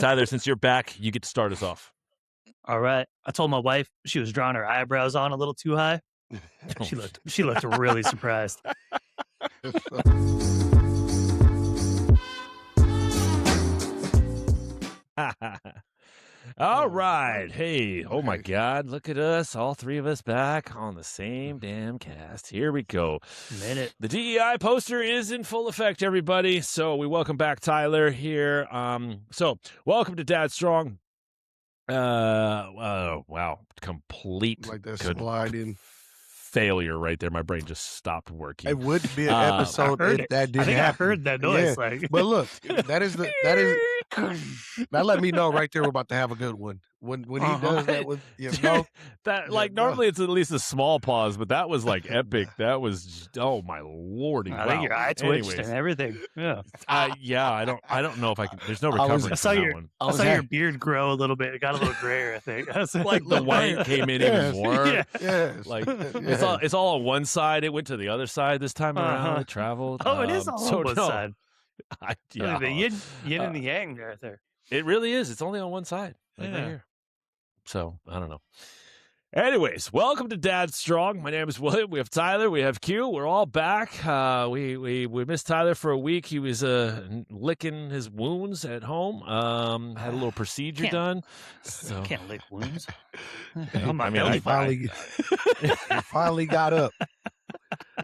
Tyler, since you're back, you get to start us off. All right. I told my wife she was drawing her eyebrows on a little too high. She looked really surprised. All right. Hey, oh my God, look at us. All three of us back on the same damn cast. Here we go. Minute. The DEI poster is in full effect, everybody. So we welcome back Tyler here. So welcome to Dad Strong. Wow. Complete like that sliding failure right there. My brain just stopped working. It would be an episode if that didn't happen. I heard that noise. Yeah. But look, that is that let me know right there we're about to have a good one. When he does that with that normally it's at least a small pause, but that was like epic. That was oh my lordy. I think your eye twitched and everything. Yeah. I don't know if I can. There's no recovering. I saw your beard grow a little bit. It got a little grayer, I think. Like the white came in even more. Yeah. Like it's all on one side. It went to the other side this time around. It traveled. Oh, it is all on one side. Yeah. The yin and the yang right there. It really is. It's only on one side. Right here. So, I don't know. Anyways, welcome to Dad Strong. My name is William. We have Tyler. We have Q. We're all back. We missed Tyler for a week. He was licking his wounds at home. Had a little procedure done. So. Can't lick wounds. I finally got up.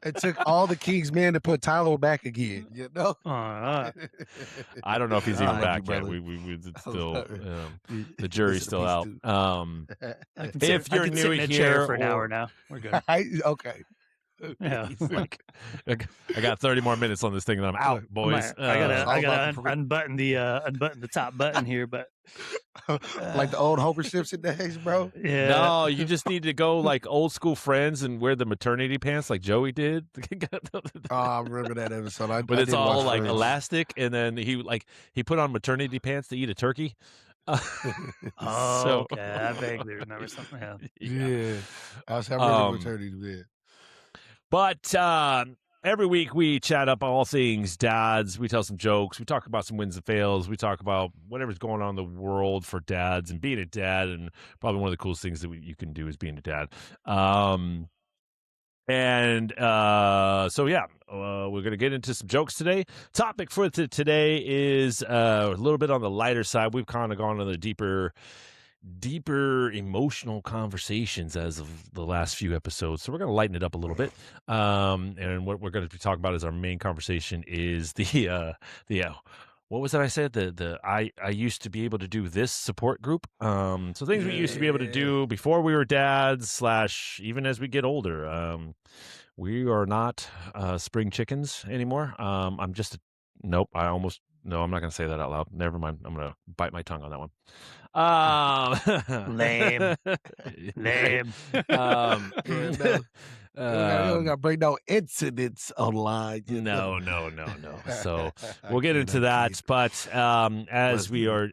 It took all the King's men to put Tyler back again. You know? I don't know if he's even back yet. It's still the jury's still out. If you're new here for an hour now, we're good. Okay. Yeah. Like, I got 30 more minutes on this thing, and I'm out, boys. I gotta unbutton the top button here, but like the old Homer Simpson days, bro. Yeah. No, you just need to go like old school Friends and wear the maternity pants like Joey did. I remember that episode. But it's all like elastic, and then he put on maternity pants to eat a turkey. Okay. I vaguely remember something else. Yeah. I was having a maternity bed. But every week we chat up all things dads. We tell some jokes. We talk about some wins and fails. We talk about whatever's going on in the world for dads and being a dad. And probably one of the coolest things that you can do is being a dad. We're going to get into some jokes today. Topic for today is a little bit on the lighter side. We've kind of gone on the deeper emotional conversations as of the last few episodes. So we're going to lighten it up a little bit. And what we're going to be talking about as our main conversation is what was it I said? I used to be able to do this support group. So things we used to be able to do before we were dads / even as we get older. We are not spring chickens anymore. I'm not going to say that out loud. Never mind. I'm going to bite my tongue on that one. Lame. We don't got to bring no incidents online. No. So we'll get into that. But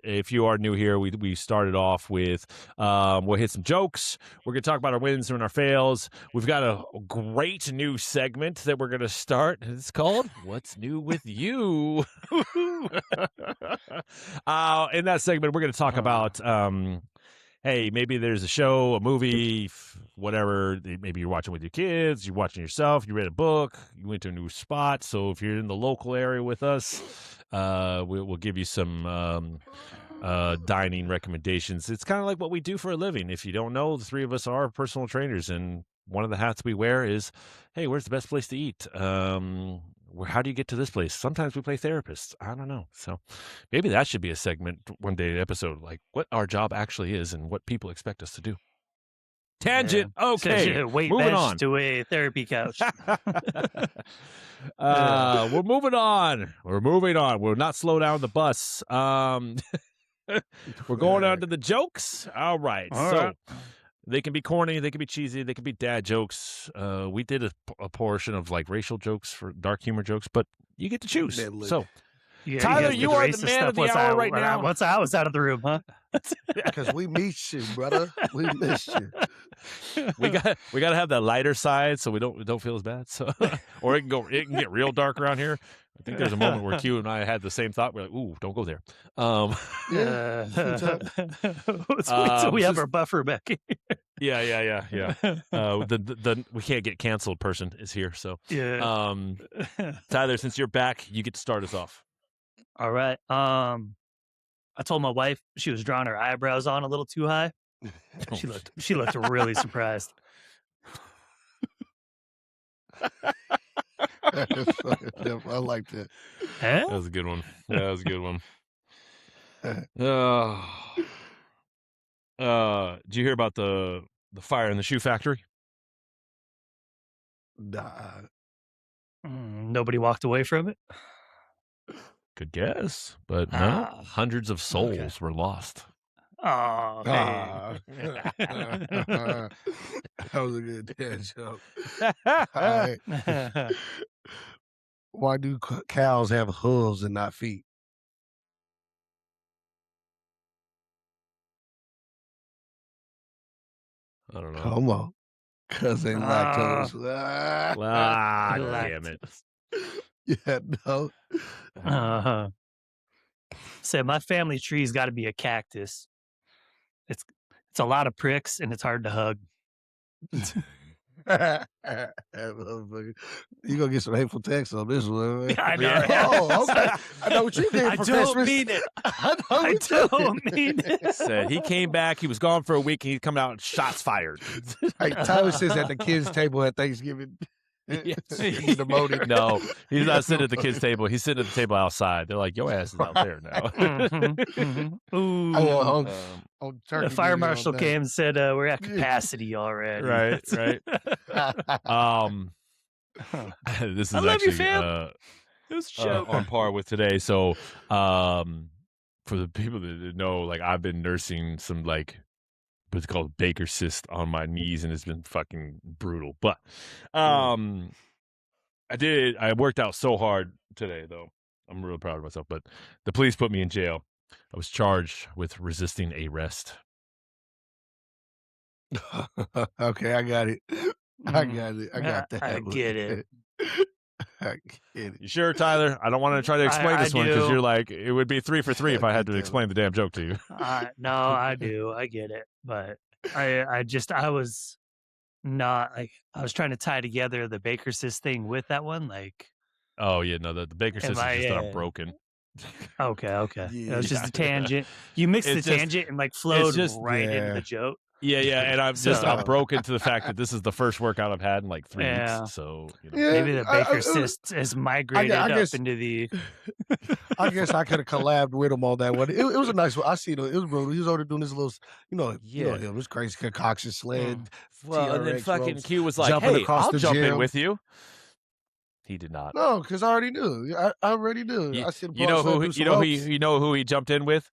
if you are new here, we started off with, we'll hit some jokes. We're going to talk about our wins and our fails. We've got a great new segment that we're going to start. It's called What's New With You? In that segment, we're going to talk about, hey, maybe there's a show, a movie, whatever. Maybe you're watching with your kids, you're watching yourself, you read a book, you went to a new spot. So if you're in the local area with us, we'll give you some dining recommendations. It's kind of like what we do for a living. If you don't know, the three of us are personal trainers, and one of the hats we wear is, hey, where's the best place to eat? How do you get to this place? Sometimes we play therapists. I don't know. So maybe that should be a segment one day, episode, like what our job actually is and what people expect us to do. Tangent. Yeah. Okay. Weight moving bench on to a therapy couch. We're moving on. We'll not slow down the bus. We're going on to the jokes. All right. They can be corny, they can be cheesy, they can be dad jokes. We did a portion of like racial jokes for dark humor jokes, but you get to choose. So, Tyler, you are the man of the hour right now. Once I was out of the room, huh? Because we miss you, brother. We miss you. We got to have that lighter side so we don't feel as bad. So, or it can get real dark around here. I think there's a moment where Q and I had the same thought. We're like, "Ooh, don't go there." Yeah, so we have our buffer back here. Yeah. The we can't get canceled person is here. So, Yeah. Tyler, since you're back, you get to start us off. All right. I told my wife she was drawing her eyebrows on a little too high. She looked really surprised. I like that. That was a good one. That was a good one. Did you hear about the fire in the shoe factory? Nah. Nobody walked away from it. Good guess, but no. Hundreds of souls were lost. Oh, hey. That was a good dad joke. All right. Why do cows have hooves and not feet? I don't know. Come on. Because they lactose. Damn it. Yeah, no. So my family tree's got to be a cactus. It's a lot of pricks and it's hard to hug. You gonna get some hateful text on this one. Man. I know. Oh, okay. I know what you did for don't Christmas. mean it. I don't mean it. Said he came back. He was gone for a week. And he's coming out. Shots fired. Hey, Tyler sits at the kids' table at Thanksgiving. Yes. He's demoted. No, he's not sitting at the kids' table. He's sitting at the table outside. They're like, "Your ass is out there now." Ooh. The fire marshal came and said, "We're at capacity already." Right. This is I love actually you, fam. It was a joke. on par with today. So, for the people that know, like, I've been nursing some what's called Baker cyst on my knees, and it's been fucking brutal. But, I worked out so hard today, though. I'm real proud of myself. But the police put me in jail. I was charged with resisting arrest. Okay, I got it. I got that. I get it. I get it. You sure, Tyler? I don't want to try to explain this one because you're like, it would be 3 for 3 if I had to explain the damn joke to you. No, I do. I get it. But I was not I was trying to tie together the Baker cyst thing with that one. Oh, yeah, no, the Baker cyst is just that I'm broken. Okay. Yeah. It was just a tangent. You mixed the tangent and flowed right into the joke. Yeah, and I'm broken to the fact that this is the first workout I've had in 3 weeks. So maybe the Baker cyst has migrated up into the. I guess I could have collabed with him on that one. It was a nice one. I see it. It was brutal. He was over doing this little, it was crazy concoction sled. Well, and then fucking ropes, Q was like, jumping "Hey, across I'll the jump in gym." with you." He did not. No, because I already knew. I already knew. I see You know who he jumped in with?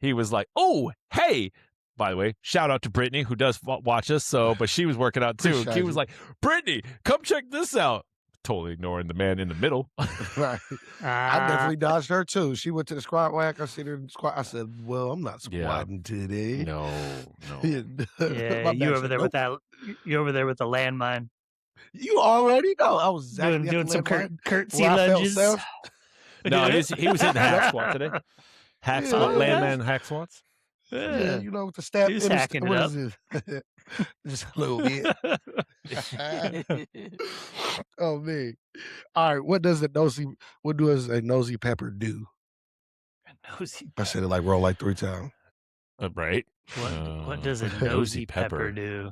He was like, "Oh, hey." By the way, shout out to Brittany, who does watch us. But she was working out too. Q was like, "Brittany, come check this out." Totally ignoring the man in the middle. Right. I definitely dodged her too. She went to the squat rack. I see her squat. I said, "Well, I'm not squatting today." No. Yeah, you over there with that? You over there with the landmine? You already know. I was doing some curtsy lunges. No, he was hitting the hack squat today. Hack squat, landman hack squats. Yeah, with the step. He's hacking it up. Just a little bit. Oh man! All right, what does a nosy pepper do? A nosy. I said it roll 3 times. Right. What does a nosy pepper do?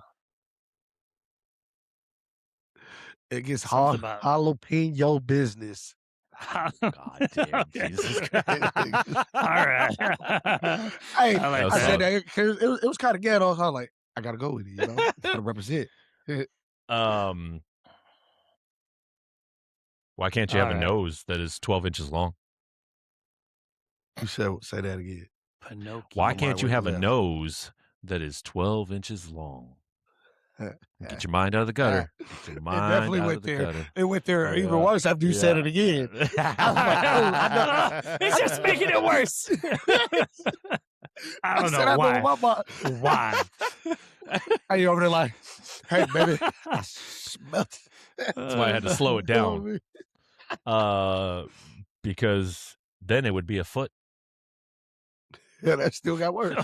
It gets jalapeno business. God damn, Jesus Christ. All right. Hey, I said that because it was kind of ghetto. So I was like, I gotta go with it. Gotta represent. Why can't you have a nose that is 12 inches long? You say that again. Pinocchio. Why can't you have a nose that is 12 inches long? Get your mind out of the gutter. Get your mind definitely out went of the there. gutter. It went there even worse after you said it again. It's just making it worse. I don't know why. Why? Are you over there like, "Hey, baby, I smelled it." That's why I had to slow it down. Because then it would be a foot. Yeah, that still got worse.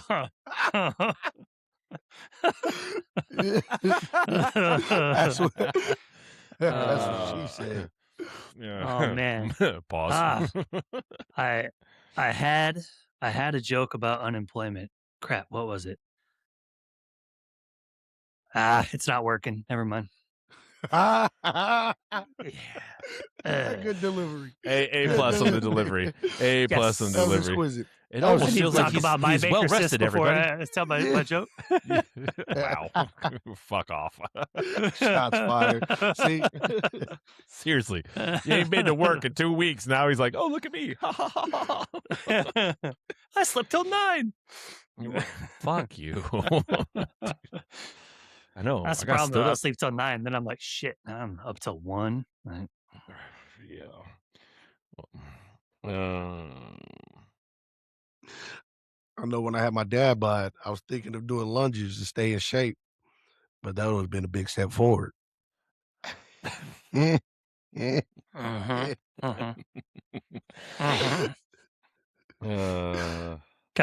That's what she said. Yeah. Oh man. Pause. I had a joke about unemployment. Crap, what was it? It's not working. Never mind. Yeah. Yeah. Good delivery. A plus on the delivery. A plus on the That was delivery. exquisite. It I was almost I need to feels like talk about my he's well baker cyst rested, before everybody. I tell my joke. Wow. Fuck off. Shots fired. See? Seriously. You ain't been to work in 2 weeks. Now he's like, oh, look at me. I slept till 9. Fuck you. I know. That's I the got problem. stood Though. I'll up. sleep till 9. Then I'm like, shit. Now I'm up till 1. Right. Yeah. I know when I had my dad bod, I was thinking of doing lunges to stay in shape, but that would have been a big step forward. Gotta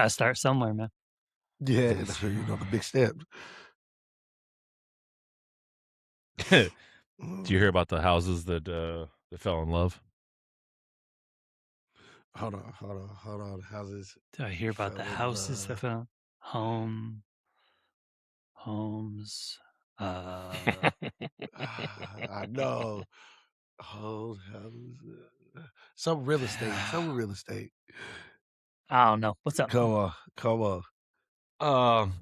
start somewhere, man. Yeah, so you know the big steps. Do you hear about the houses that fell in love? Hold on. Houses. Did I hear about the fell in houses that love. found homes? I know. Houses. Some real estate. Some real estate. I don't know. What's up? Come on.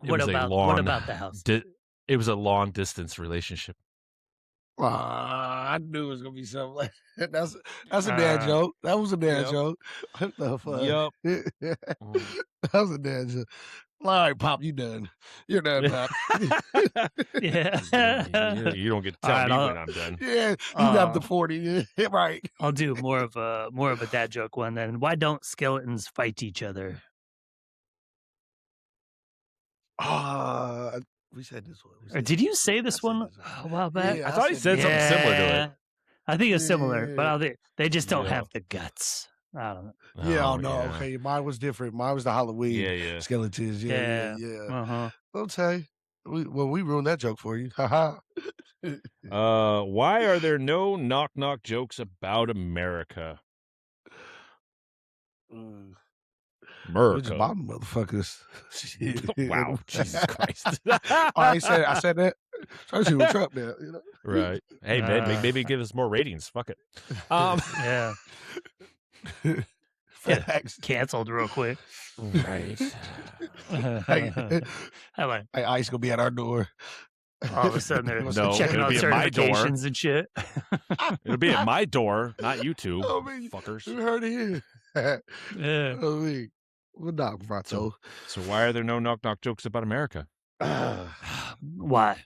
What about the house? It was a long distance relationship. I knew it was gonna be something like that. That's a dad joke. That was a dad joke. What the fuck? Yup. That was a dad joke. All right, Pop, you done. You're done, Pop. Yeah. You don't get to tell me when I'm done. Yeah, you got the 40. Yeah, right. I'll do more of a dad joke one then. Why don't skeletons fight each other? We said this one. Or did you say this one a while back? Yeah, I thought he said something similar to it. I think it's similar, Yeah. but they just don't Yeah. have the guts. I don't know. Yeah, no, okay. Mine was different. Mine was the Halloween Yeah. skeletons. Yeah. Uh-huh. Okay. We ruined that joke for you. Haha. Why are there no knock-knock jokes about America? We're just bottom motherfuckers. Wow, Jesus Christ. I said that. Especially with Trump now, you know. Right. Hey, man, maybe give us more ratings. Fuck it. Yeah. Facts. Canceled real quick. Right. Hey, ICE gonna be at our door. All of a sudden they're checking it'll out be at my door. certifications and shit. It'll be at my door, not YouTube. Oh, man, fuckers. you heard it here. Yeah. Oh, man. Well, knock, Vato. So why are there no knock-knock jokes about America? Why?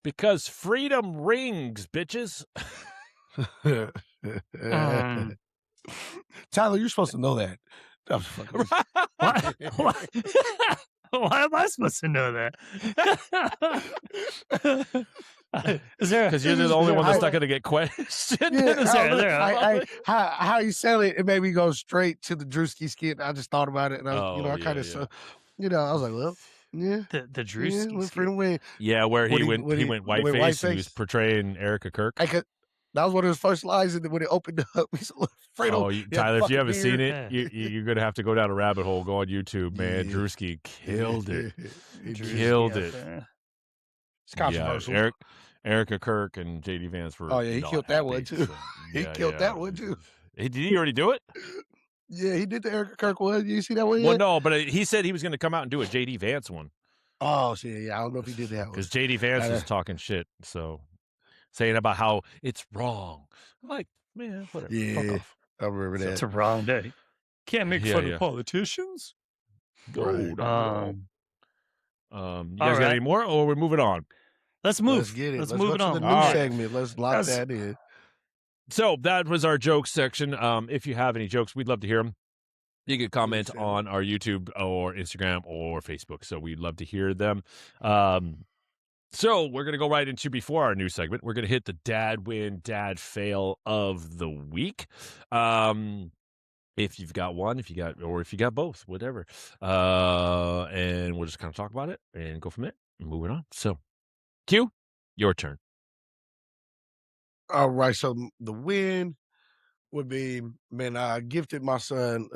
Because freedom rings, bitches. Tyler, you're supposed to know that. I'm fucking Why am I supposed to know that? Is there? Because you're the only one that's not going to get questioned. How you sell it? It made me go straight to the Drewski skit. I just thought about it, and I kind of, I was like, well, yeah, the Drewski freedom wing. Yeah, where he went whiteface and he was portraying Erica Kirk. That was one of his first lines, and then when it opened up, he's like, Tyler, if you haven't seen it, you're gonna have to go down a rabbit hole. Go on YouTube, man. Drewski killed it. Killed it. It's controversial. Erica Kirk and JD Vance were. Oh yeah, he killed that one too. He killed that one too. Did he already do it? Yeah, he did the Erica Kirk one. You see that one yet? Well, no, but he said he was going to come out and do a JD Vance one. Oh, shit, yeah, I don't know if he did that one. Because JD Vance was talking shit, so saying about how it's wrong. I'm like, man, whatever. Yeah, fuck off. I remember that. It's a wrong day. Can't make fun of politicians. Right. You guys got any more, or we're moving on? Let's move. Let's get it. Let's move it on. on. The new segment. Let's lock that in. So that was our jokes section. If you have any jokes, we'd love to hear them. You can comment on our YouTube or Instagram or Facebook. So we'd love to hear them. So we're going to go right into, before our new segment, we're going to hit the dad win, dad fail of the week. If you've got one, if you got both, whatever. And we'll just kind of talk about it and go from there. Moving on. So, Q, your turn. All right, so the win would be, man, I gifted my son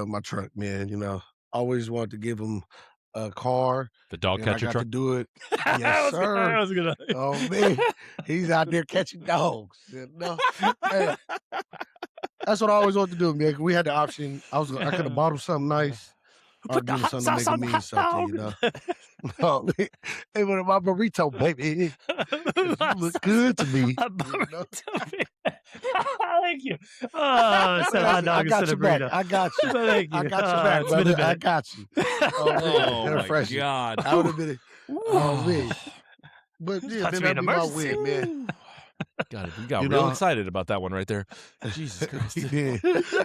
my truck, man. You know, always wanted to give him a car. The dog And I catcher got truck. to do it. I Yes, was sir. gonna. Oh man, he's out there catching dogs. You know? Hey, that's what I always wanted to do, man. 'Cause we had the option. I could have bought him something nice, or Put the give him hot something to sauce make on him the mean hot something. You dog. know. Oh, man. Hey, but my burrito, baby, 'cause you look good to me. A You know? burrito. Thank you. Oh, it's a hot I dog got instead your of back. burrito. I got you. Thank you. I got your back, It's been a brother. I minute. got you. Oh man, Oh they're my fresh. God. I would have been. Oh man. But It's yeah, about to man, be an that'd be my emergency. win, man. God, we got You real know? excited about that one right there. Jesus Christ. Yeah.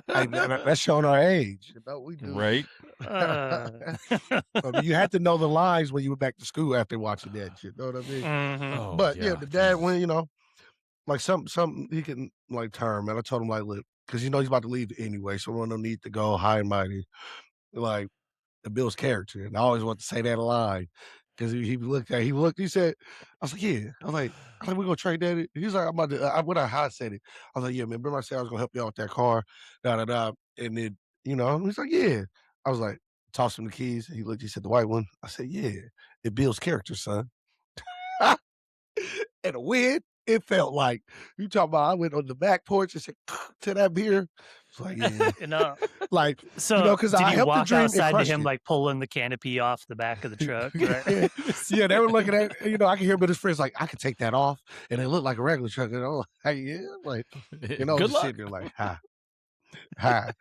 Hey, man, that's showing our age. You know, we do. Right? Uh, I mean, you had to know the lines when you went back to school after watching that shit. Know what I mean? mhm. Oh, But yeah, the dad Jesus. win, you know, like something he can like turn, man. I told him like, look, because you know he's about to leave anyway, so we don't need to go high and mighty. Like the Bill's character, and I always want to say that line because he said, I was like, yeah, I was like, we're gonna trade that. He's like, I'm about to. When I said it, I was like, yeah, man. Remember I said I was gonna help you out with that car, da da da, and then he's like, yeah. I was like, tossed him the keys. He looked. He said, the white one. I said, yeah, it Bill's character, son. And a win, it felt like you talking about. I went on the back porch and said to that beer. It's like, yeah, You know. like So because did I you helped the walk dream and outside to crushed him it. like pulling the canopy off the back of the truck? Right? Yeah, they were looking at, I can hear him, but his friends like, I could take that off, and it looked like a regular truck. And I'm like, yeah, like, Good just luck. sitting there like, hi.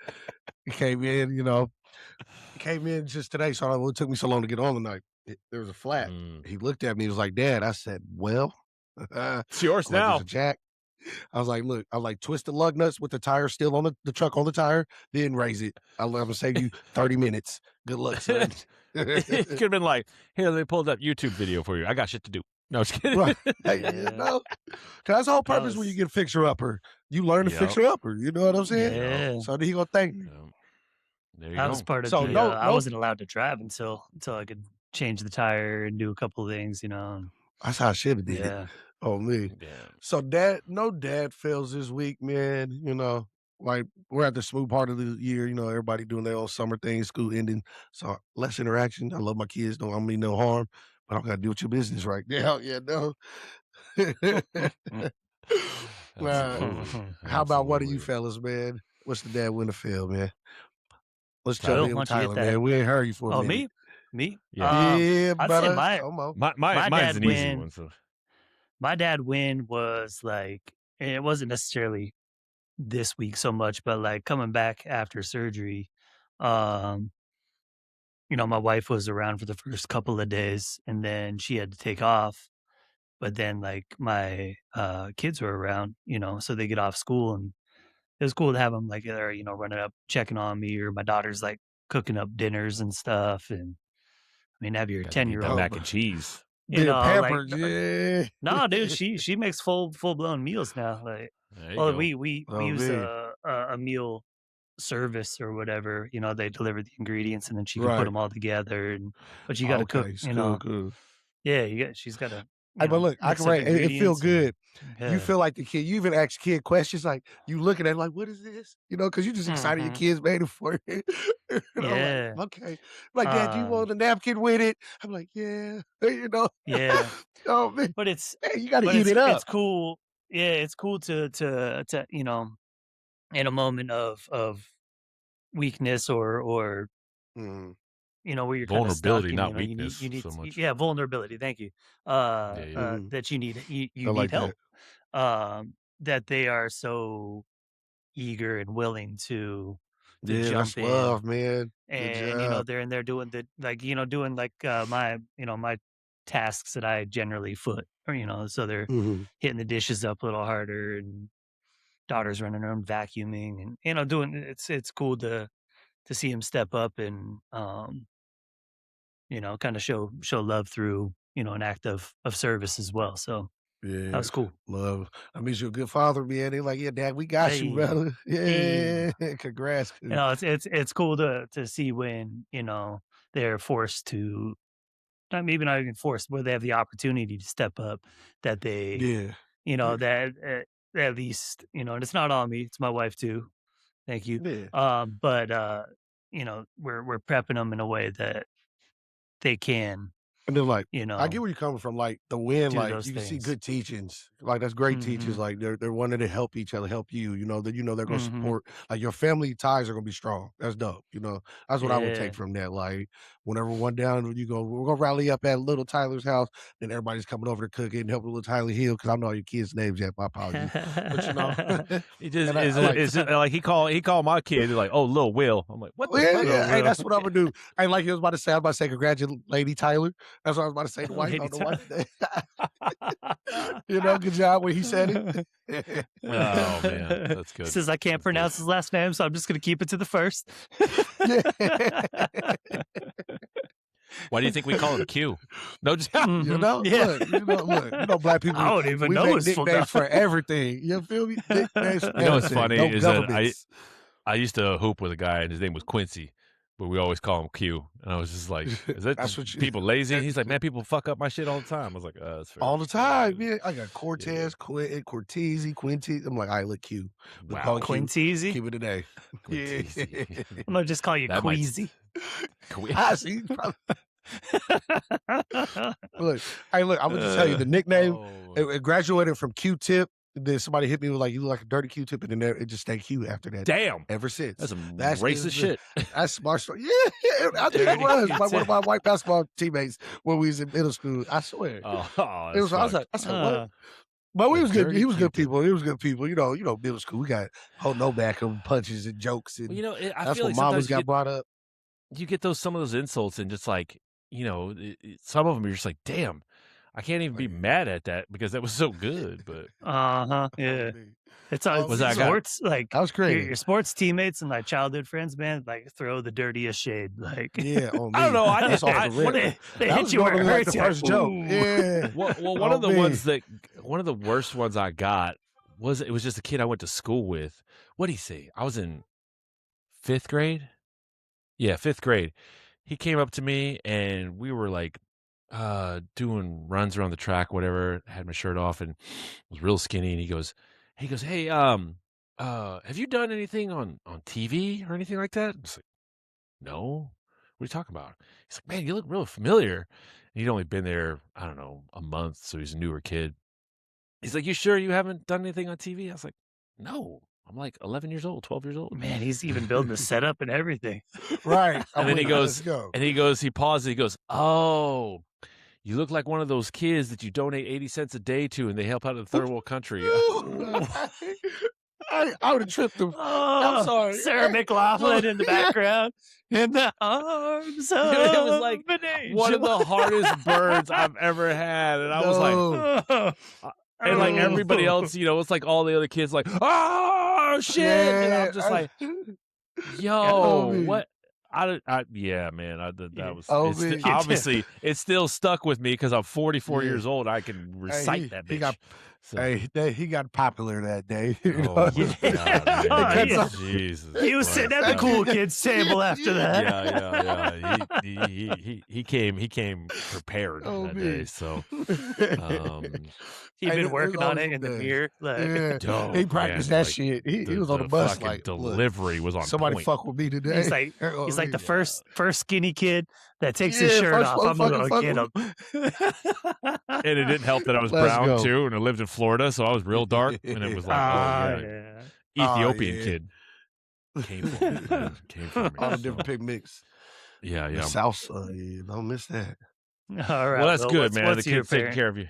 He came in just today, so it took me so long to get on tonight. There was a flat. He looked at me, he was like, Dad. I said, well, It's yours like, now. there's a jack. I was like, look, twist the lug nuts with the tire still on the truck on the tire, then raise it. I'm gonna save you 30 minutes. Good luck, son. It could have been like, here, they pulled up YouTube video for you. I got shit to do. No, just kidding. Right. Hey, Yeah. no. 'Cause that's the whole purpose when you get a fixer-upper. You learn to Yep. fixer-upper. You know what I'm saying? Yeah. So then he gonna thank me. Yeah. There you That go. was part of So the. I wasn't allowed to drive until I could change the tire and do a couple of things. that's how I should have did it. Yeah. Oh me. Yeah. So no dad fails this week, man. Like we're at the smooth part of the year, everybody doing their own summer thing, school ending. So less interaction. I love my kids, don't mean no harm, but I'm gonna do with your business right now. Yeah, no. How about one of you Absolutely. fellas, man? What's the dad win the fail, man? Let's Tyler? jump in Why with don't you hit Tyler, that? man. We ain't heard you for a Oh, minute. me. Yeah. Yeah, I'd say brother. my Come on. Mine's dad an easy win. one. So. My dad win was like, it wasn't necessarily this week so much, but like coming back after surgery. My wife was around for the first couple of days, and then she had to take off. But then like my kids were around, so they get off school, and it was cool to have them like there, running up, checking on me, or my daughter's like cooking up dinners and stuff. And I mean, have your Gotta eat that 10-year-old, mac and cheese. Being like pampered, yeah. no, dude, she makes full blown meals now. Like, There you well, go. we Oh, use man. a meal service or whatever. They deliver the ingredients, and then she can put Right. them all together. But you got to cook. Okay, cool. Yeah, she's got to. Hey, but look, I mix can up rate. It feel ingredients good. and- You yeah. feel like the kid. You even ask kid questions like you looking at it like, what is this? Because you just excited your Mhm. kids made it for you. Yeah. Like, okay. Like, Dad, do you want a napkin with it? I'm like, yeah. Yeah. Oh man, But it's hey, you got to eat it up. it's cool. Yeah, it's cool to in a moment of weakness or Mhm. where you're kind of stuck Vulnerability, and not you weakness need so much. vulnerability. Thank you. Yeah. Mhm. That you need you I need like help. that. That they are so eager and willing to Yeah, jump that's in, love, man. Good and job. they're in there doing my my tasks that I generally foot, or so they're Mhm. hitting the dishes up a little harder, and daughter's running around vacuuming, and doing it's cool to see him step up and kind of show love through an act of service as well. So that Yeah, was cool. love. I mean, you're a good father, man. They're like, yeah, Dad, we got you, Hey, brother. hey. Yeah, congrats. It's cool to see when they're forced to, maybe not even forced, where they have the opportunity to step up, that they Yeah, that at least and it's not on me, it's my wife too. Thank you. yeah. But we're prepping them in a way that they can And then, like, you I get know where you're coming from. Like the win, do like those you can see things. good teachings. Like that's great teachers. Mhm. Like they're wanting to help each other, help you. That they're gonna Mhm. support. Like your family ties are gonna be strong. That's dope. That's what I would take Yeah. from that. Like whenever one down, we're gonna rally up at little Tyler's house. Then everybody's coming over to cook it and help little Tyler heal because I know all your kids' names yet. My apologies, but He just and I like. is it like he called my kid like, oh, Lil Will. I'm like, what the Yeah, fuck? Little yeah. Hey, Will. that's what I'm gonna do. Hey, like he was about to say, I was about to say, congratulations, Lady Tyler. That's what I was about to say. The wife, Lady on the wife Tyler. today. Good job when he said it. Oh man, that's He good. says I can't That's good. pronounce his last name, so I'm just gonna keep it to the first. Yeah. Why do you think we call him Q? No, just Mhm. Look, black people, I don't even we know make his full nicknames for name. everything. You feel me? Nicknames for what's everything. funny No is that governments. I used to hoop with a guy and his name was Quincy, but we always call him Q. And I was just like, is that That's just what you people lazy? He's like, man, people fuck up my shit all the time. I was like, that's fair. all the time, Yeah. man. I got Cortez, Quentin, Cortese, Quinty. I'm like, all right, look, Q. We call Wow. it Q. Quinteezy? Keep it today. Yeah. Quinteezy. I'm gonna just call you That might Queasy. I see. Look, hey, look, I'm gonna just tell you the nickname. Oh, It graduated from Q-tip. Then somebody hit me with like, you look like a dirty Q-tip, and then it just stayed Q after that. damn. Ever since. That's some That's racist shit. That's my story. Yeah, I think it Dirty was one Q-tip. of my white basketball teammates when we was in middle school. I swear. Oh, It was. that's I fucked. said, what? But we A was good. dirty He was good Q-tip. people. He was good people. Middle school. We got hold no back and punches and jokes, and Well, I that's feel when like mamas sometimes got brought up. you get some of those insults and just like, some of them you're just like, damn, I can't even be Like, mad at that because that was so good. But Yeah. me. It's Was that guy? sports, like That was your crazy. sports teammates and like childhood friends, man, like throw the dirtiest shade. Like Yeah, on me. I don't know. That's off the when rip. they That hit was you where it normally like hurts, the you're first like, joke. ooh. Yeah. Well, one of the me. one of the worst ones I got was it was just a kid I went to school with. What did he say? I was in 5th grade. Yeah, 5th grade. He came up to me and we were like doing runs around the track, whatever. Had my shirt off and was real skinny. And he goes, hey, have you done anything on TV or anything like that? I was like, no. What are you talking about? He's like, man, you look real familiar. And he'd only been there, I don't know, a month, so he's a newer kid. He's like, you sure you haven't done anything on TV? I was like, no. I'm like 11 years old, 12 years old. Man, he's even building the setup and everything. Right. And then he Let's goes, go. he pauses, he goes, oh, you look like one of those kids that you donate 80 cents a day to and they help out in a third world country. I would have tripped him. Oh, sorry. Sarah McLachlan in the Yeah. background. In the arms of It was like an angel. one of the hardest burns I've ever had. And I was like, No. and like everybody else, it's like all the other kids like, oh shit. And I'm just like, yo, me. what? Yeah, man. That was Oh, it's me. obviously it's still stuck with me because I'm 44 years old. I can recite that bitch. He got, So- he got popular that day. Oh, Yeah. my God, man. It cuts off- Jesus. He was sitting at the Christ. cool kids table after that. Yeah. He came prepared Oh, that me. day. So, He'd Hey, been it working was on always it in the the- mirror. Like, Yeah. Oh, He practiced man, that like, shit. He was on the bus fucking like, look, delivery was on somebody point. fuck with me today. He's like the first skinny kid that takes his Yeah, shirt first off. I'm fucking gonna fuck get him. And it didn't help that I was Let's brown go. too, and I lived in Florida, so I was real dark, and it was like, Ethiopian yeah. kid came for me, man. Came for me. All the so, different pig mix. yeah. The South side, yeah, don't miss that. All right. Well, that's good, man. What's The your kid's taking parent? care of you.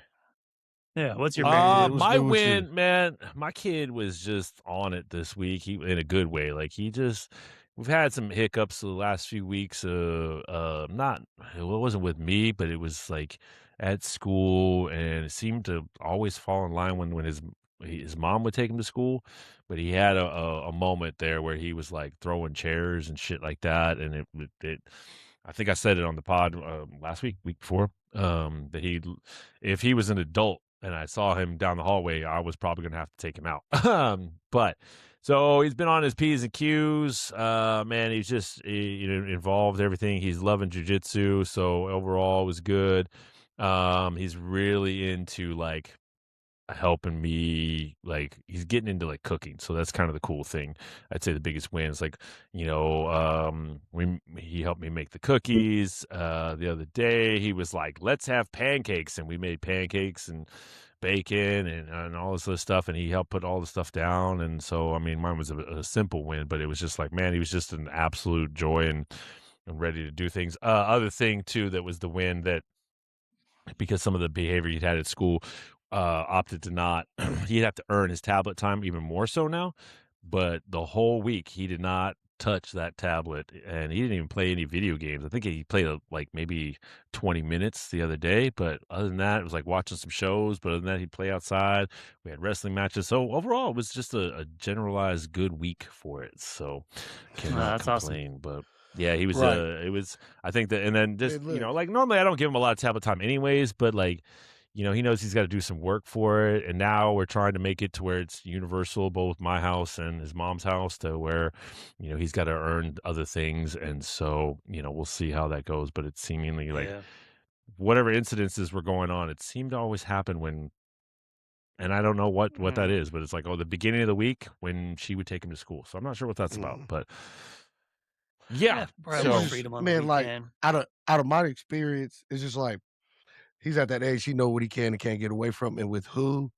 Yeah. What's your Yeah, parent? it was My good with you. win, man. My kid was just on it this week. He in a good way. Like we've had some hiccups the last few weeks. Not it wasn't with me, but it was like at school, and it seemed to always fall in line when his mom would take him to school. But he had a moment there where he was like throwing chairs and shit like that, and it I think I said it on the pod last week before. that if he was an adult and I saw him down the hallway, I was probably going to have to take him out. But so he's been on his P's and Q's. Man, he's just involved everything. He's loving jujitsu, so overall it was good. He's really into like helping me, like he's getting into like cooking, so that's kind of the cool thing. I'd say the biggest win is like, he helped me make the cookies. The other day he was like, let's have pancakes, and we made pancakes and bacon and all this other stuff, and he helped put all the stuff down. And so I mean, mine was a simple win, but it was just like, man, he was just an absolute joy and ready to do things. Other thing too that was the win, that because some of the behavior he'd had at school, opted to not he'd have to earn his tablet time even more so now, but the whole week he did not touch that tablet, and he didn't even play any video games. I think he played like maybe 20 minutes the other day, but other than that it was like watching some shows. But other than that, he'd play outside. We had wrestling matches, so overall it was just a generalized good week for it, so cannot complain. Awesome. But yeah, he was it was, I think that, and then just like normally I don't give him a lot of tablet time anyways, but like, he knows he's got to do some work for it. And now we're trying to make it to where it's universal, both my house and his mom's house, to where, he's got to earn other things. And so, we'll see how that goes. But it's seemingly like whatever incidences were going on, it seemed to always happen when, and I don't know what that is, but it's like, the beginning of the week when she would take him to school. So I'm not sure what that's about, but yeah. So, freedom on the weekend. Like out of my experience, it's just like, he's at that age, he know what he can and can't get away from, and with who.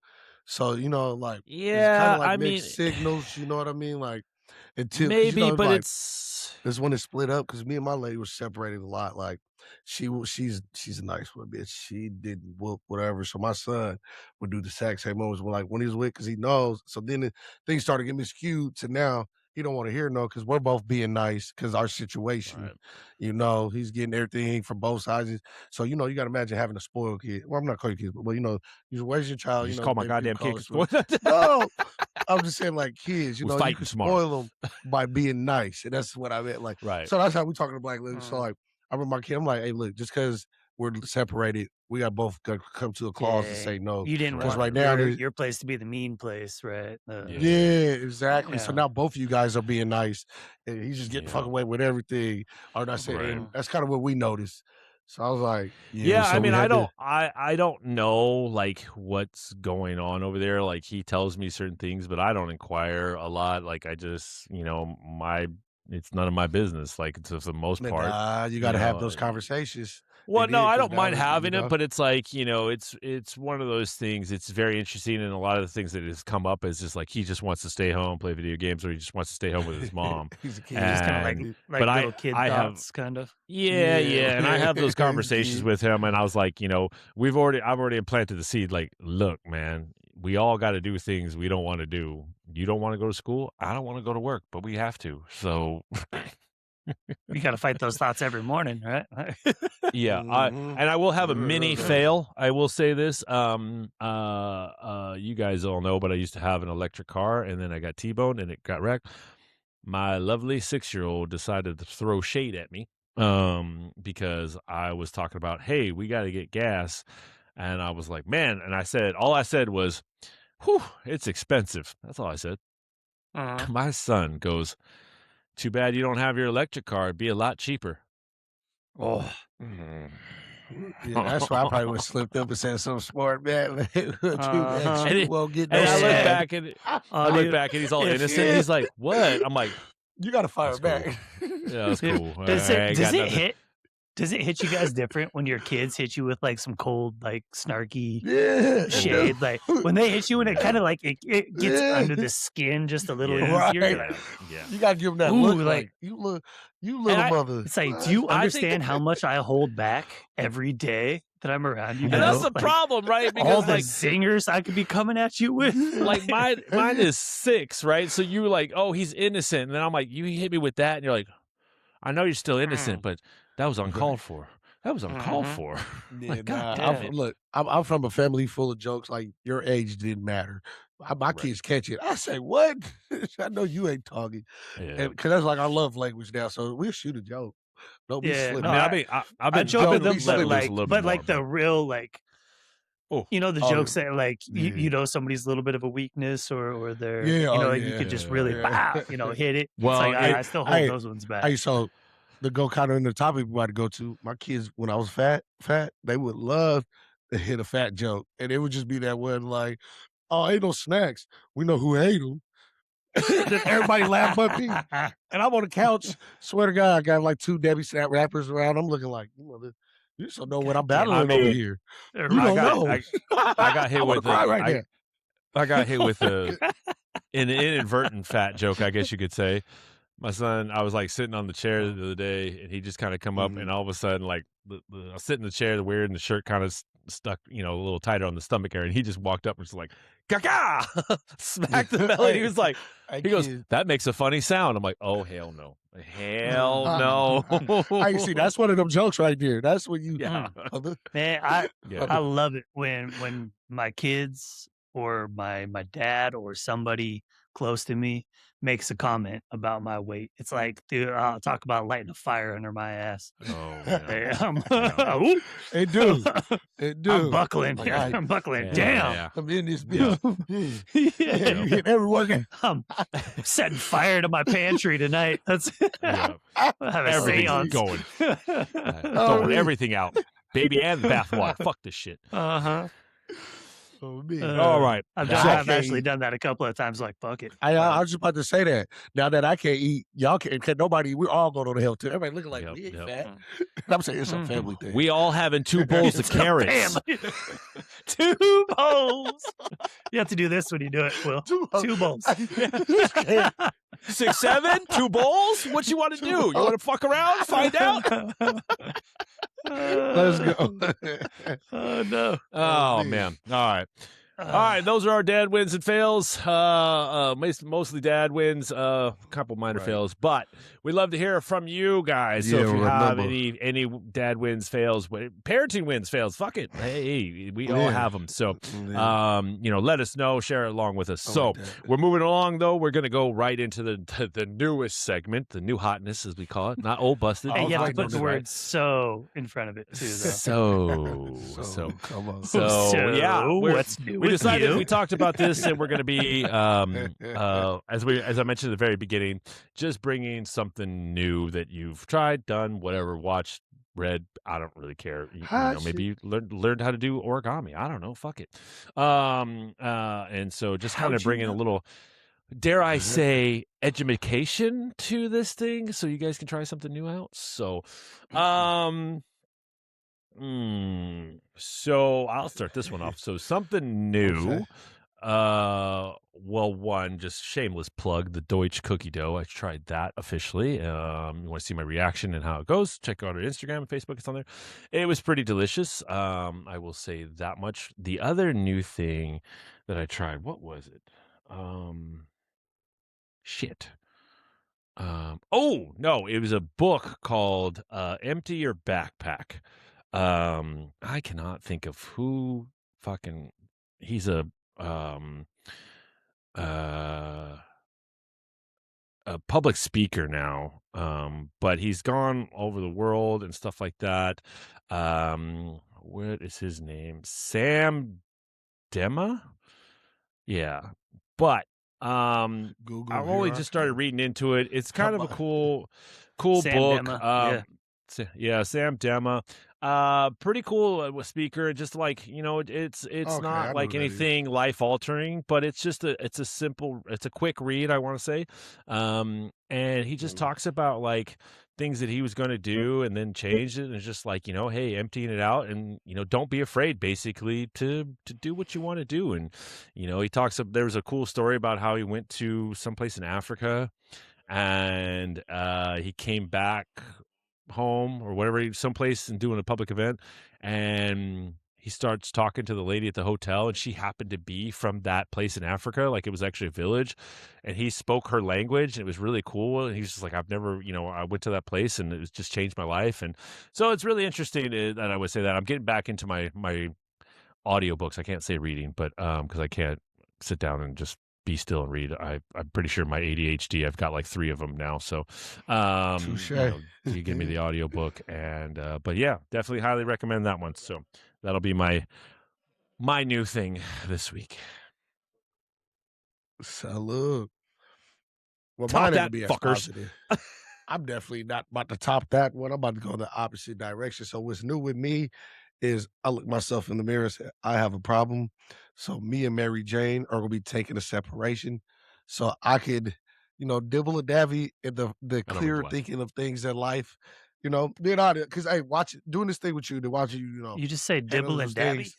So, like, it's kind of like mixed signals, you know what I mean? Like, until maybe, but like, it's when it split up, because me and my lady were separated a lot. Like, she's a nice one, bitch. She didn't whoop whatever. So my son would do the exact same moments when he was with, because he knows. So then things started getting skewed to now. He don't want to hear no, because we're both being nice, because our situation, he's getting everything from both sides. So, you got to imagine having a spoiled kid. Well, I'm not calling you kids, but you raise your child. You just call my goddamn kid spoiled. No, I'm just saying, like, kids, you can smart. spoil them by being nice. And that's what I meant. Like, so that's how we talking to black ladies. So, like, I remember my kid, I'm like, hey, look, just because we're separated, we got both got to come to a clause and say no. You didn't want right now your place to be the mean place, right? Yeah, exactly. So now both of you guys are being nice, and he's just getting fucking away with everything. Or not saying that's kind of what we noticed. So I was like, I mean, I don't know like what's going on over there. Like, he tells me certain things, but I don't inquire a lot. Like, I just, it's none of my business. Like, for the most part, you got to have those conversations. Well, no, I don't mind having it, but it's like, it's one of those things. It's very interesting, and a lot of the things that has come up is just like he just wants to stay home, play video games, or he just wants to stay home with his mom. He's a kid. He's kind of like little kid thoughts, kind of. Yeah, and I have those conversations with him, and I was like, I've already implanted the seed. Like, look, man, we all got to do things we don't want to do. You don't want to go to school. I don't want to go to work, but we have to. So. We got to fight those thoughts every morning, right? Yeah, and I will have a mini fail. I will say this. You guys all know, but I used to have an electric car, and then I got T-boned, and it got wrecked. My lovely 6-year-old decided to throw shade at me because I was talking about, hey, we got to get gas. And I was like, man, and all I said was, whew, it's expensive. That's all I said. My son goes, too bad you don't have your electric car. It'd be a lot cheaper. Oh. Yeah, that's why I probably would have slipped up and said something smart, man. Well, get and I look back and he's all innocent. He's like, what? I'm like, you got to fire back. Cool. Yeah, that's cool. Does it hit you guys different when your kids hit you with like some cold, like snarky shade? Like when they hit you and it kind of like it gets under the skin just a little easier. Right. Like, you got to give them that look like you little mother. It's like, do you understand how much I hold back every day that I'm around you? And that's the problem, right? Because all the zingers I could be coming at you with. Like mine is 6, right? So you were like, oh, he's innocent. And then I'm like, you hit me with that. And you're like, I know you're still innocent, but that was uncalled for. That was uncalled for. Yeah, like, I'm from a family full of jokes. Like, your age didn't matter. My kids catch it. I say, what? I know you ain't talking. Because that's like our love language now. So we'll shoot a joke. Don't be Yeah, slipping. no, I mean, I've been I joke with don't them, be but slipping. like, a little but bit like more, the real like, Oh, you know, the Oh, jokes that like yeah. you know somebody's a little bit of a weakness or they're Yeah, you oh, know you could just really yeah. hit it. Well, it's like it- I still hold those ones back. Hey, so to go kind of in the topic we about to go to, my kids when I was fat, they would love to hit a fat joke, and it would just be that one like, "Oh, ain't no snacks. We know who ate them." Then everybody laughed but me. And I'm on the couch. Swear to God, I got like 2 Debbie Snap wrappers around. I'm looking like, you just don't know what I'm God damn battling it. over here. They're You don't got- know. I got hit I wanna with cry right now. I got hit with an inadvertent fat joke, I guess you could say. My son, I was like sitting on the chair the other day, and he just kind of come up, and all of a sudden, like I was sitting in the chair, the weird, and the shirt kind of stuck, a little tighter on the stomach area, and he just walked up and was like, "Gaga!" smacked the belly. He was like, he goes, "That makes a funny sound." I'm like, "Oh hell no, hell no!" I see. That's one of them jokes right there. That's when you. Yeah. Man, I Yeah. love it when my kids or my dad or somebody close to me makes a comment about my weight. It's like, dude, I'll talk about lighting a fire under my ass. Oh, Hey, yeah. Whoop. It do. It do. I'm buckling. Like, I- I'm buckling. Yeah, Damn. yeah. I'm in this Yeah. bitch. Yeah. You hit everyone. I'm setting fire to my pantry tonight. That's Yeah. I'll have a Everything's seance. going. Oh, Throwing really? everything out. Baby and the bathwater. Fuck this shit. Uh-huh. Oh, man. All right. I've actually done that a couple of times. Like, fuck it. I was just about to say that. Now that I can't eat, y'all can't nobody. We're all going to hell too. Everybody looking like Yep, we ain't yep. fat. And I'm saying it's a family thing. We all having 2 bowls of carrots. Family. 2 bowls. You have to do this when you do it, Will. 2 bowls. 6, 7, 2 bowls? What you want to do? You want to fuck around? Find out? Let's go. Oh no. Oh, man. All right. All right, those are our dad wins and fails. Mostly dad wins, a couple minor fails, but we'd love to hear from you guys. So Yeah, if you have remember. any dad wins, fails, parenting wins, fails, fuck it. Hey, we all have them. So, let us know, share it along with us. So we're moving along, though. We're going to go right into the newest segment, the new hotness, as we call it, not old busted. Hey, you have to put Hotness, the right? word "so" in front of it too, though. So, come on. so yeah, what's new we with decided you? we talked about this, and we're going to be as I mentioned at the very beginning, just bringing something new that you've tried, done, whatever, watched, read. I don't really care. Maybe you learned how to do origami. I don't know. Fuck it. And so just kind of bringing a little, dare I say, education to this thing, so you guys can try something new out. So, so I'll start this one off. So something new. Okay. Well, one, just shameless plug, the Deutsch cookie dough. I tried that officially. You want to see my reaction and how it goes? Check out our Instagram and Facebook. It's on there. It was pretty delicious. I will say that much. The other new thing that I tried, what was it? Shit. Oh no, it was a book called Empty Your Backpack. I cannot think of who fucking he's a public speaker now. But he's gone over the world and stuff like that. What is his name? Sam Dema? Yeah. But Google I've only here. just started reading into it. It's kind of a cool Sam book. Dema, Yeah, Sam Dema. Pretty cool speaker. Just like, it's Okay, I know not like who that is. anything life altering, but it's just it's a quick read, I want to say. And he just talks about like things that he was going to do and then changed it. And it's just like, hey, emptying it out and, don't be afraid basically to do what you want to do. And, he talks, there was a cool story about how he went to someplace in Africa and he came back home or whatever, someplace and doing a public event, and he starts talking to the lady at the hotel, and she happened to be from that place in Africa, like it was actually a village, and he spoke her language, and it was really cool. And he's just like, I've never, I went to that place, and it was just changed my life. And so it's really interesting that I would say that. I'm getting back into my audiobooks. I can't say reading, but because I can't sit down and just be still and read. I'm pretty sure my ADHD, I've got like 3 of them now. So, Touche. you give me the audiobook, and but yeah, definitely highly recommend that one. So that'll be my new thing this week. Salud. Well, Top mine that, ain't gonna be as fuckers. positive. I'm definitely not about to top that one. I'm about to go in the opposite direction. So what's new with me is I look myself in the mirror and say, I have a problem. So me and Mary Jane are gonna be taking a separation. So I could, dibble a davy in the clear thinking of things in life. Being out there, because hey, doing this thing with you, to watch you, You just say handle dibble and those dabby? things.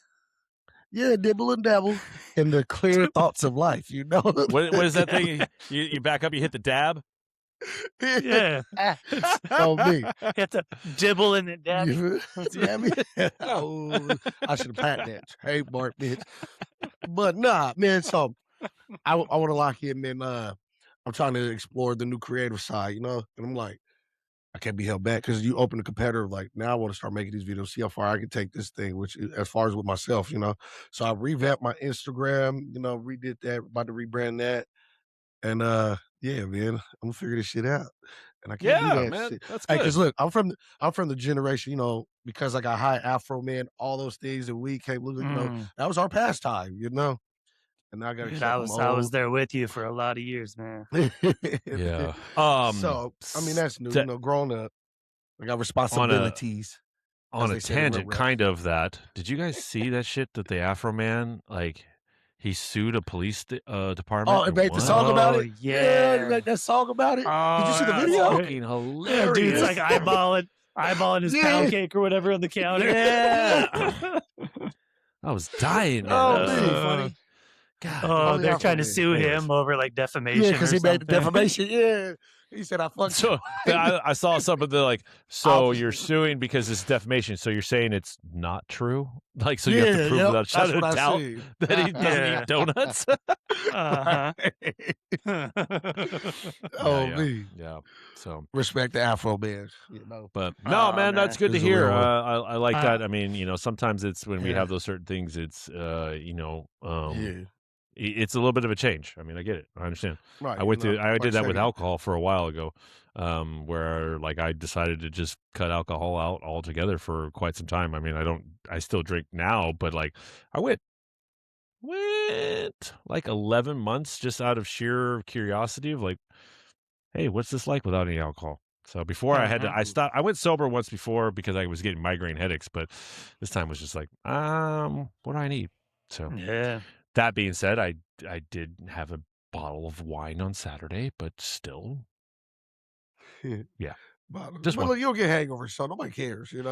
Yeah, dibble and dabble in the clear thoughts of life, What is that thing? You back up, you hit the dab? Yeah. Oh, me. You have to dibble and then dabby. Oh, I should have patented that trademark, bitch. But nah, man. So I want to lock in, and I'm trying to explore the new creative side, and I'm like, I can't be held back because you open a competitor. Like now, I want to start making these videos, see how far I can take this thing. Which, as far as with myself, So I revamped my Instagram. Redid that. About to rebrand that. And yeah, man, I'm gonna figure this shit out. And I can't do that man, shit. that's Hey, good. because look, I'm from the generation, because I got high afro, man, all those things that we can't look, that was our pastime, And I gotta Dude, I was there with you for a lot of years, man. Yeah. So I mean that's new, growing up. I got responsibilities. On a tangent, kind of that. Did you guys see that shit that the Afro Man, like, he sued a police department? Oh, and made the song about it? Yeah. He made that song about it? Oh, did you see the that's video? Fucking hilarious. Yeah, dude, it's like eyeballing his pound cake or whatever on the counter. Yeah. I was dying, man. Oh, That was so man. funny. God. Oh, they're Afro trying to Man. sue Anyways. him over like defamation. Yeah, because he made the something. defamation. Yeah. He said, I fucked So I saw some of the like, so you're suing because it's defamation. So you're saying it's not true? Like, so you have to prove without a shadow of doubt that he doesn't eat donuts? Uh-huh. Me. Yeah. So respect the Afro Man. But no, man, that's good to He's a hear. real one. I like that. I mean, sometimes it's when we have those certain things, it's it's a little bit of a change. I mean, I get it. I understand. Right. I did that with alcohol for a while ago, where like I decided to just cut alcohol out altogether for quite some time. I mean, I still drink now, but like I went like 11 months just out of sheer curiosity of like, hey, what's this like without any alcohol? So before I went sober once before because I was getting migraine headaches, but this time was just like, what do I need? So yeah. That being said, I did have a bottle of wine on Saturday, but still, yeah. Just look, you don't get hangovers, so nobody cares, Yeah,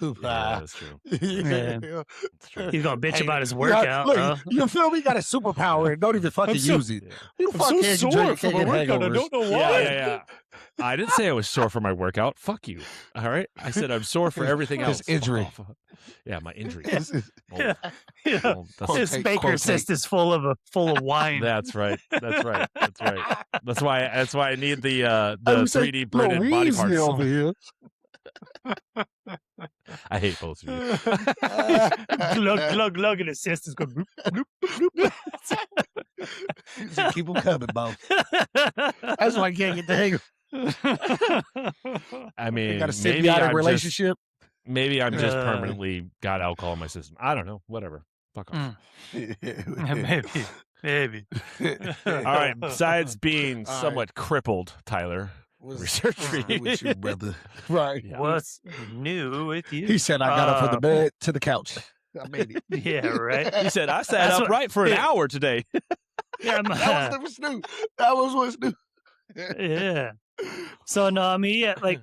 that's true. That's true. He's gonna bitch about his workout. Look, you feel me? Got a superpower and don't even fucking use it. Yeah. I'm so sore from my workout. I don't know why. Yeah. I didn't say I was sore for my workout. Fuck you. All right. I said I'm sore for everything else. His injury. Yeah, my injury. His baker cyst is full of wine. That's right. That's why I need the 3D printed body parts. Over here. I hate both of you. glug, and his cyst is going. So keep them coming, Bo. That's why I can't get the hang of. I mean, got a symbiotic relationship. Maybe I'm just permanently got alcohol in my system. I don't know. Whatever. Fuck off. Maybe. All right. Besides being somewhat crippled, Tyler, research for you, with you, brother. Right. Yeah. What's new with you? He said, "I got up from the bed to the couch. I made it." Yeah, right. He said, "I sat upright for an hour today." Yeah, that was new. That was what's new. Yeah. So no, I mean, yeah, like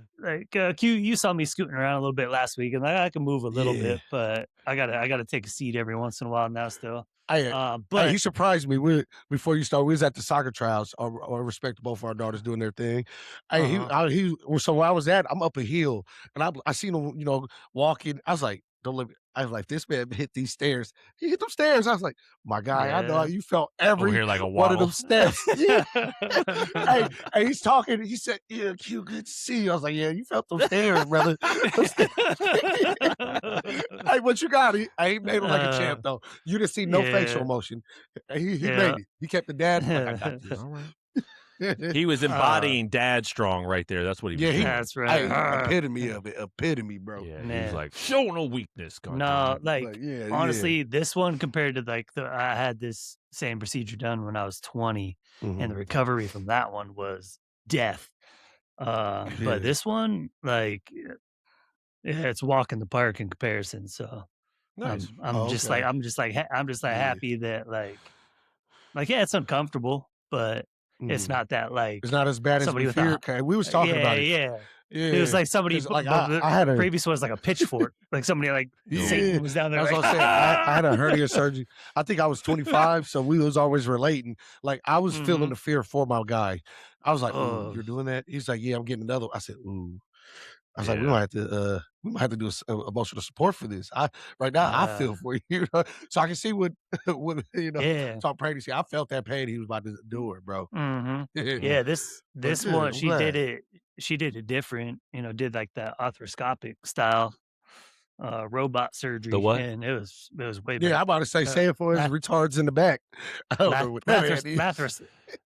Q, you saw me scooting around a little bit last week, and I can move a little bit, but I gotta take a seat every once in a while now still. But he surprised me. Before you started, we was at the soccer trials. I respect both of our daughters doing their thing. So where I was at, I'm up a hill, and I seen him, walking. I was like, don't let me. I was like, this man hit these stairs. He hit them stairs. I was like, my guy, I know how you felt every like one of them steps. Yeah. hey, he's talking. He said, "Yeah, Q, good to see you." I was like, "Yeah, you felt those stairs, brother." I Hey, what you got? I ain't made him like a champ though. You didn't see no facial yeah. emotion. He Yeah. made it. He kept the dad. Like, I got this. All right. He was embodying dad strong right there. That's what he was Yeah, doing. That's right. Hey, epitome of it. Epitome, bro. Yeah, he was Man. like, show no weakness. God No, damn it. like yeah, honestly, this one compared to like I had this same procedure done when I was 20, and the recovery from that one was death. Yeah. But this one, like, it's walk in the park in comparison. So Nice. I'm just okay. like Yeah. happy that like yeah, it's uncomfortable, but it's not that like It's not as bad as somebody we with a feared. Okay, we was talking about it. yeah. Yeah, It was like somebody 'cause, like, the I had a previous one was like a pitchfork, like somebody like Yeah. Satan was down there. That's Like, what I said. I had a hernia surgery. I think I was 25, so we was always relating. Like I was feeling the fear for my guy. I was like, "Ooh, Oh. you're doing that?" He's like, "Yeah, I'm getting another one." I said, "Ooh." I was like, Yeah. we might have to do emotional support for this. Right now I feel for you, so I can see what yeah. Tom Brady said. I felt that pain he was about to do it, bro. Yeah, this good, one I'm she glad. did it different, did like the arthroscopic style robot surgery. what? And it was way Yeah, better. I'm about to say it for his retards in the back. I don't know what that is.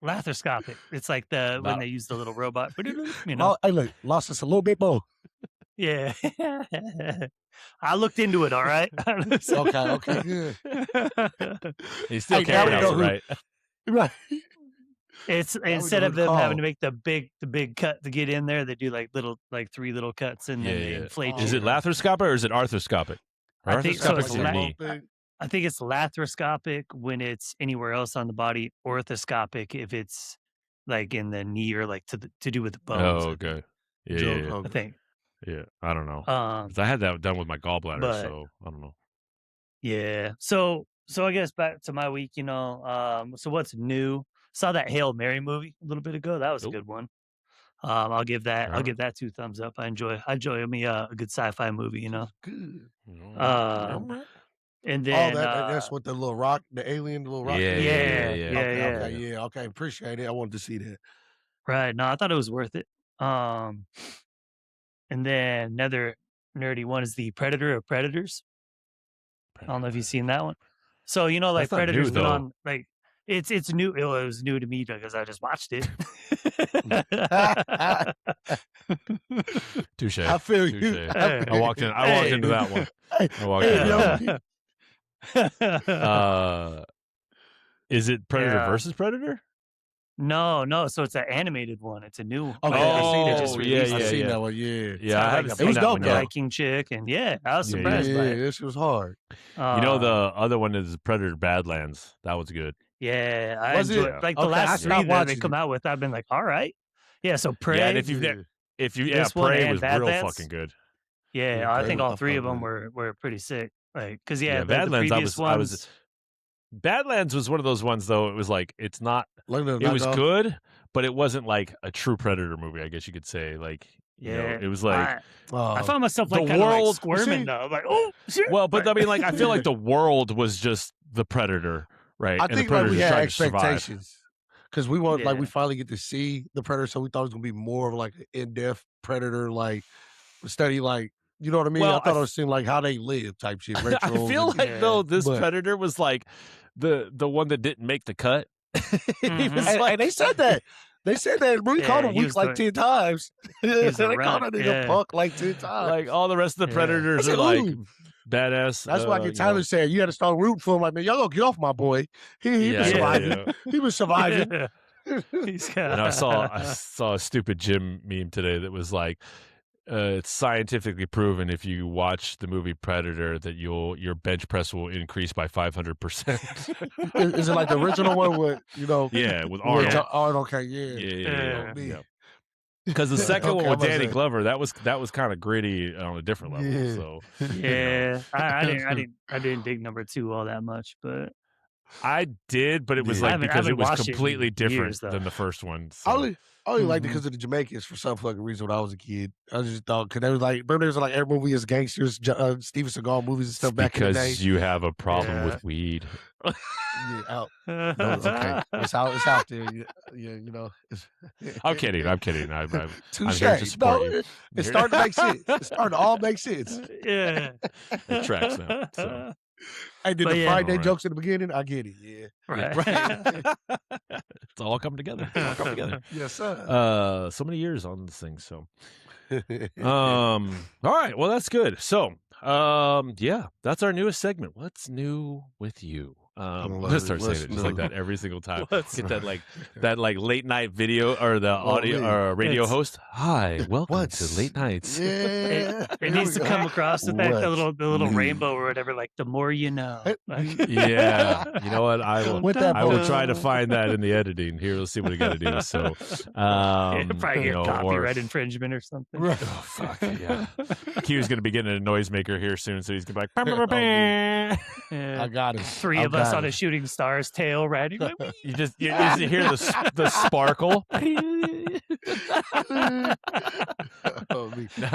Laparoscopic. It's like when they use the little robot. Hey, look, lost us a little bit more. Yeah. I looked into it, all right? Okay, good. He's still Hey, now we carrying know out who- right. Right. It's we instead know of who to them having to call. make the big cut to get in there, they do like 3 little cuts and then they inflate Is you. it laparoscopic or is it arthroscopic? I think so. Arthroscopic's in the knee. I think it's laparoscopic when it's anywhere else on the body. Orthoscopic if it's like in the knee or like to do with the bones. Oh, okay. Yeah. I think. Yeah, I don't know. 'Cause Um, I had that done with my gallbladder, but- so I don't know. yeah. So I guess back to my week. So what's new? Saw that Hail Mary movie a little bit ago. That was a good one. I'll give that Alright. 2 thumbs up. I enjoy me a good sci-fi movie. Good. And then That's what the little rock, the alien, the little rock. Yeah. Okay. Appreciate it. I wanted to see that. right. No, I thought it was worth it. And then another nerdy one is the Predator of Predators. I don't know if you've seen that one. So like That's not Predator's new, been though. on like it's new. It was new to me because I just watched it. Touche. I feel you. Touche. Hey. I walked into that one. I walked into that one. Is it Predator Yeah. versus Predator? No. So it's an animated one. It's a new one. Okay, Like, I seen they it. just Oh, released I it. seen yeah. that one. Yeah. Yeah, It's I got, haven't like, seen was that dope, one though. yet. Viking chick, and I was Yeah, surprised by it. This was hard. You know the other one is Predator Badlands. That was good. Yeah, I Was it? enjoyed like the Okay, I last 3 stopped that they watching come it. out with. I've been like, all right, yeah. So Prey, Yeah, and if you This one Prey and was real Badlands? fucking good. yeah, Yeah, I Prey think was all up 3 there, of them man. were pretty sick. Like, because Yeah, the Badlands, previous I was- ones, Badlands was one of those ones though. It was like it was good. good, but it wasn't like a true Predator movie. I guess you could say like yeah, it was like I found myself the like kind of like world- squirming see- though. I'm like, oh shit. well, but I mean like I feel like the world was just the Predator, right? I and think the like Predator we just had tried to survive. expectations because we want Yeah. we finally get to see the Predator, so we thought it was gonna be more of like an in-depth Predator like study, like you know what I mean. Well, I thought it seemed like how they live type shit. I rituals feel and- like Yeah. though this But- Predator was like the one that didn't make the cut. He Mhm. was and, like, and they said that. They said that. We Yeah, called him he weak was like the- 10 times. they was the called rat, that nigga yeah. punk like 10 times. like all the rest of the Yeah. Predators I are said, like ooh. badass. That's why I you get Tyler know. said you had to start rooting for him. Like, man, y'all gonna get off my boy. He was Yeah, surviving. yeah. He was surviving. He's got. And I saw a stupid gym meme today that was like, it's scientifically proven if you watch the movie Predator that your bench press will increase by 500%. Is it like the original one with Yeah, with with Arnold. Arnold? Okay, yeah. Yeah. Yeah. Because the second Okay, one I'm with about to Danny say. Glover, that was kind of gritty on a different level. Yeah. So Yeah, I didn't dig number 2 all that much, but I did, but it was Yeah. like I because it haven't was watched it in completely different years, though. than the first one. I So. only liked it Mhm. because of the Jamaicans for some fucking reason when I was a kid. I just thought, because they was like, remember there was like every movie is gangsters, Steven Seagal movies and stuff back in the day. Because you have a problem Yeah. with weed. Yeah, no, okay. It's out there. Yeah, you know. I'm kidding. I'm Touche. here to support you. It's starting to make sense. It's starting to all make sense. Yeah. It tracks now. So. I did But the yeah. Friday Alright. jokes in the beginning. I get it. Yeah. Right. It's all coming together. It's all coming together. Yes, sir. So many years on this thing. So, all right. Well, that's good. So, yeah, that's our newest segment. What's new with you? I'm gonna start saying it just like that every single time. Get that like late night video or the audio or radio host. Hi, welcome to late nights. Yeah. It needs to come across the fact, the little rainbow or whatever, like the more you know. Yeah, you know what? I will try to find that in the editing. Here, let's see what we got to do. So, probably get copyright infringement or something. Oh fuck yeah! Q's gonna be getting a noisemaker here soon, so he's gonna be like, I got it. Three of us on a shooting star's tail riding. you just hear the sparkle.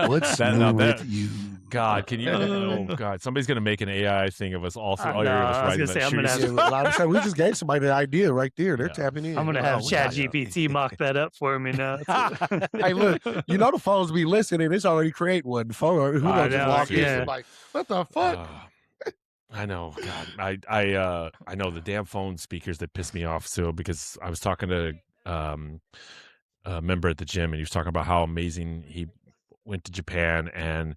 What's new with you? God, can you? Oh God, somebody's gonna make an AI thing of us all. All No, you're of us I was riding gonna say, that I'm gonna shooting have- star. We just gave somebody the idea right there. They're Yeah. tapping in. I'm gonna have ChatGPT mock that up for me now. Hey, look, you know the phones be listening. It's already create one. The phone, who I knows? Just know, walk in. yeah. I'm like, what the fuck? I know, God. I know the damn phone speakers that piss me off. So because I was talking to a member at the gym, and he was talking about how amazing he went to Japan, and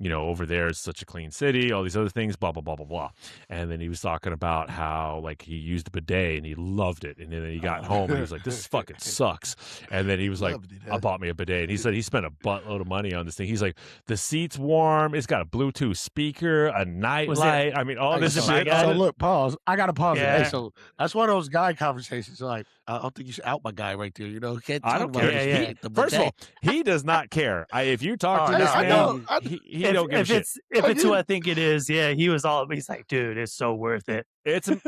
over there it's such a clean city, all these other things, blah blah blah blah blah. And then he was talking about how like he used a bidet and he loved it, and then he got home and he was like, "This fucking sucks." And then he was like, "I bought me a bidet," and he said he spent a buttload of money on this thing. He's like, "The seat's warm. It's got a Bluetooth speaker, a night light. I mean, all this shit." So look, pause. I gotta pause it. Yeah. Hey, so that's one of those guy conversations. Like, I don't think you should out my guy right there. Can't I talk don't about care. his Yeah, feet, the First of all, bidet. he does not care. If you talk to Oh, this I man, know. he don't give a shit. If it's who I think it is, yeah, he's like, dude, it's so worth it. It's and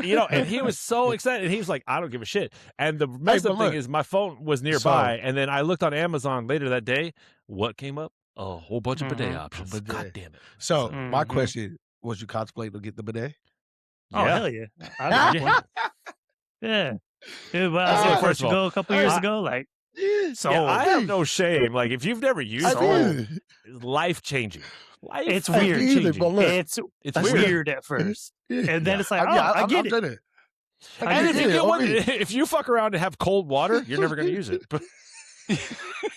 he was so excited, and he was like, "I don't give a shit." And the messed up thing is, my phone was nearby, and then I looked on Amazon later that day. What came up? A whole bunch of bidet options. Bidet. God damn it! So my Mhm. question was: you contemplating to get the bidet? Oh, Yeah. hell yeah. Yeah. Dude, well, I was in first of all, Portugal a couple years ago. Like, so Yeah, I have no shame. Like if you've never used I it, did. it's life changing. it's I weird. get it, but look, It's It's weird at first. And then it's like, I get it. it. And if you get one, if you fuck around and have cold water, you're never going to use it. But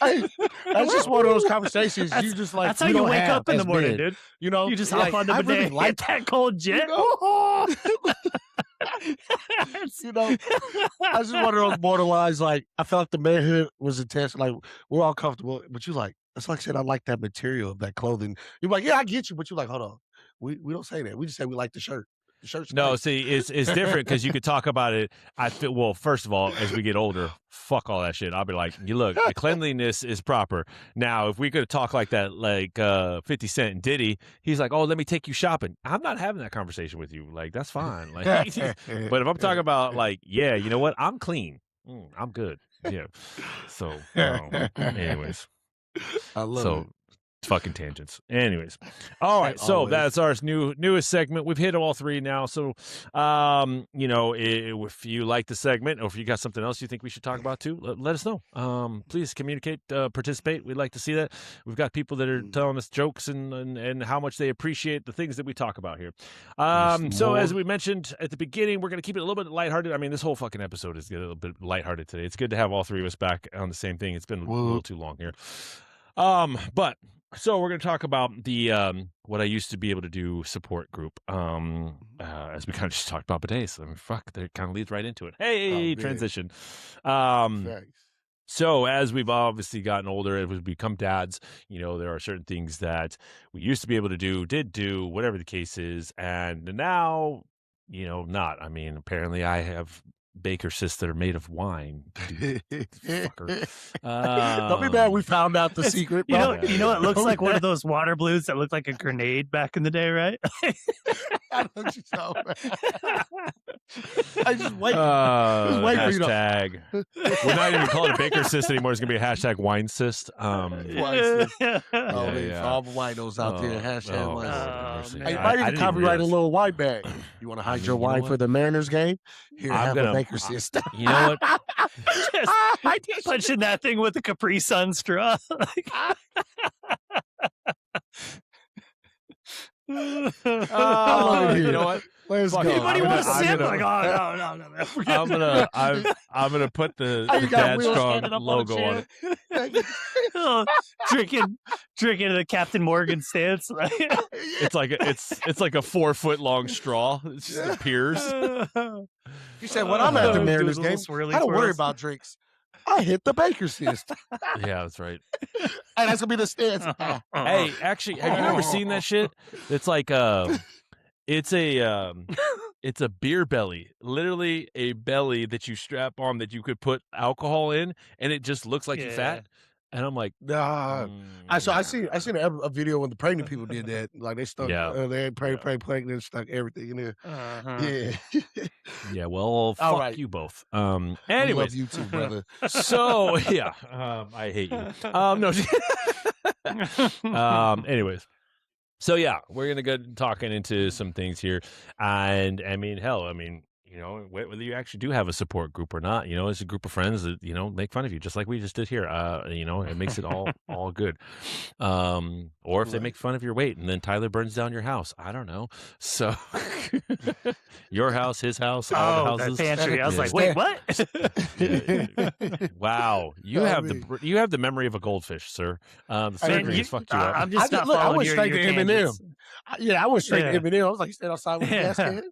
That's just one of those conversations you just like. That's how we you don't wake have up in the as morning, men. dude. You just hop on the I bidet, really like hit that cold jet. That's just one of those borderlines. Like I felt like the manhood was intense. Like we're all comfortable, but you like. That's like I said. I like that material of that clothing. You're like, yeah, I get you, but you're like, hold on. We don't say that. We just say we like the shirt. The shirt's no, nice. see, it's different because you could talk about it. I feel well. First of all, as we get older, fuck all that shit. I'll be like, you look, the cleanliness is proper. Now, if we could talk like that, like 50 Cent and Diddy, he's like, oh, let me take you shopping. I'm not having that conversation with you. Like that's fine. Like, but if I'm talking about like, yeah, you know what? I'm clean. I'm good. Yeah. So, anyways. I love it. Fucking tangents. Anyways, all right. So Always. that's our newest segment. We've hit all three now. So, if you like the segment, or if you got something else you think we should talk about too, let us know. Please communicate, participate. We'd like to see that. We've got people that are telling us jokes and how much they appreciate the things that we talk about here. So as we mentioned at the beginning, we're going to keep it a little bit lighthearted. I mean, this whole fucking episode is a little bit lighthearted today. It's good to have all three of us back on the same thing. It's been a little too long here. But so we're going to talk about the what I used to be able to do support group. As we kind of just talked about bidets. I mean, fuck, that kind of leads right into it. Hey, transition. Thanks. So as we've obviously gotten older, as we become dads, there are certain things that we used to be able to do, did do, whatever the case is, and now, not. I mean, apparently I have Baker cysts that are made of wine. Fucker. Don't be mad. We found out the secret. You know, bro. it looks like one of those water balloons that looked like a grenade back in the day, right? I know what you're talking about. I just wait for you to. Hashtag. We're not even calling it baker cyst anymore. It's gonna be a hashtag wine cyst. Wine cyst. Yeah, For all the winos out there, hashtag wine cyst. Hey, I need to copyright a little wine bag. You want to hide your wine for the Mariners game? Here, have a baker cyst. You know what? Just punching that thing with a Capri Sun straw. You know what? Let's go. Anybody want to sip? no. I'm gonna put the Dad Strong logo on it. Drinking the Captain Morgan stance. It's like a 4 foot long straw. It just appears. You said, when I'm at the Mariners game, I don't worry about drinks. I hit the baker cyst. Yeah, that's right. And that's gonna be the stance. Hey, actually, have you ever seen that shit? It's like it's a beer belly, literally a belly that you strap on that you could put alcohol in, and it just looks like you're fat. And I'm like, nah. I seen a video when the pregnant people did that. Like they stuck, they had pregnant and stuck everything in there. Yeah. Yeah. Well, fuck you both. Anyways, love you too, brother. So yeah, I hate you. No. Anyways. So yeah, we're gonna go talking into some things here, and I mean, hell, you know, whether you actually do have a support group or not, you know, it's a group of friends that, you know, make fun of you just like we just did here. You know, it makes it all good. Or if they make fun of your weight and then Tyler burns down your house, I don't know. So your house, his house, all the houses. Pantry. I was like, wait, what? Wow, you have the memory of a goldfish, sir. The surgery has fucked you up. I'm just not following your tangents. I went straight to Eminem. I was like, you stand outside with the gas can.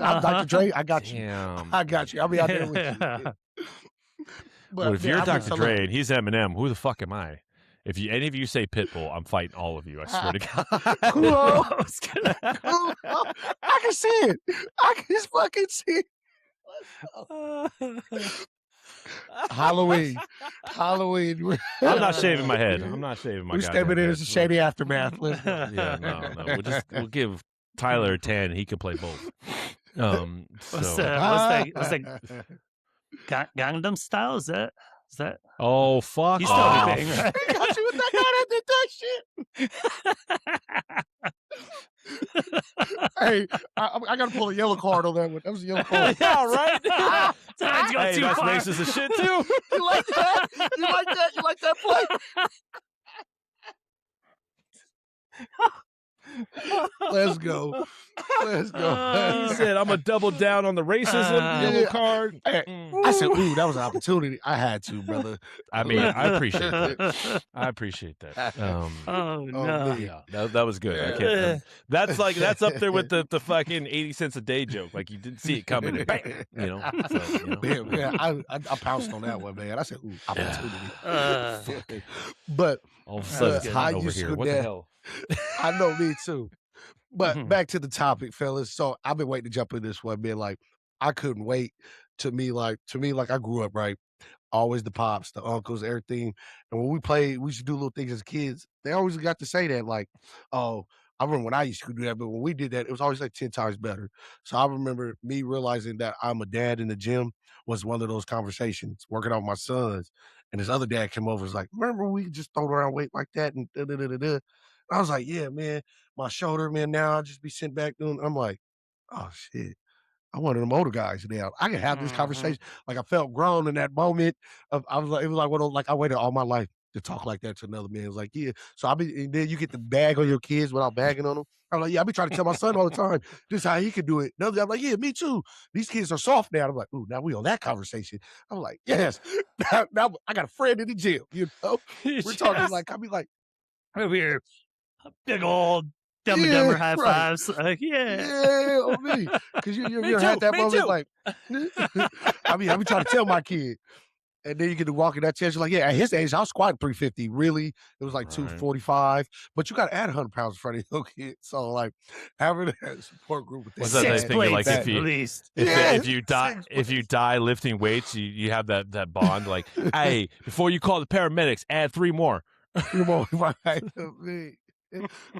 I'm Dr. Dre. I got you. Damn. I got you. I'll be out there with you. But if you're Dr. Dre and he's Eminem, who the fuck am I? If any of you say Pitbull, I'm fighting all of you. I swear to God. I can see it. I can just fucking see it. Halloween. I'm not shaving my head. We're stepping in as a shady aftermath. Yeah, no. We'll give Tyler a 10. He can play both. What's that? Gangnam Style? Is that? Oh, fuck. He's still a thing, right? I got you with that shit. Hey, I got to pull a yellow card on that one. That was a yellow card. Yeah, right? Hey, that's racist as shit, too. You like that? You like that play? Let's go. He said, I'm going to double down on the racism, yellow card. Hey, I said, ooh, that was an opportunity. I had to, brother. I mean, I appreciate that. No. Yeah, that was good. I can't. That's up there with the fucking 80 cents a day joke. Like you didn't see it coming and bam, you know. So, you know. Yeah, I pounced on that one, man. I said, ooh, opportunity. But all of a sudden it's hot over here. What the hell? I know, me too. But back to the topic, fellas. So I've been waiting to jump in this one, man. Like I couldn't wait. To me, like I grew up right. Always the pops, the uncles, everything. And when we played, we used to do little things as kids. They always got to say that, like, oh, I remember when I used to do that, but when we did that, it was always like 10 times better. So I remember me realizing that I'm a dad in the gym was one of those conversations, working out with my sons. And this other dad came over and was like, remember we could just throw around weight like that and da-da-da-da-da. I was like, yeah, man, my shoulder, man, now I'll just be sitting back doing, I'm like, oh, shit. I'm one of them older guys now. I can have this conversation. Like I felt grown in that moment. It was like I waited all my life to talk like that to another man. It was like, yeah. So and then you get to bag on your kids without bagging on them. I'm like, yeah, I be trying to tell my son all the time, this is how he can do it. I'm like, yeah, me too. These kids are soft now. I'm like, ooh, now we on that conversation. I'm like, yes. Now I got a friend in the gym, you know? We're talking like, I be like, over here, big old Dumb and Dumber high fives. Like, yeah, on me. Because you had that moment like, I be trying to tell my kid. And then you get to walk in that chest. You're like, yeah, at his age, I was squatting 350. Really? It was like 245. But you got to add 100 pounds in front of your kid. So, like, having that support group with that nice thing? Like, at least. If you die lifting weights, you have that bond. Like, hey, before you call the paramedics, add 3 more. 3 more. Right.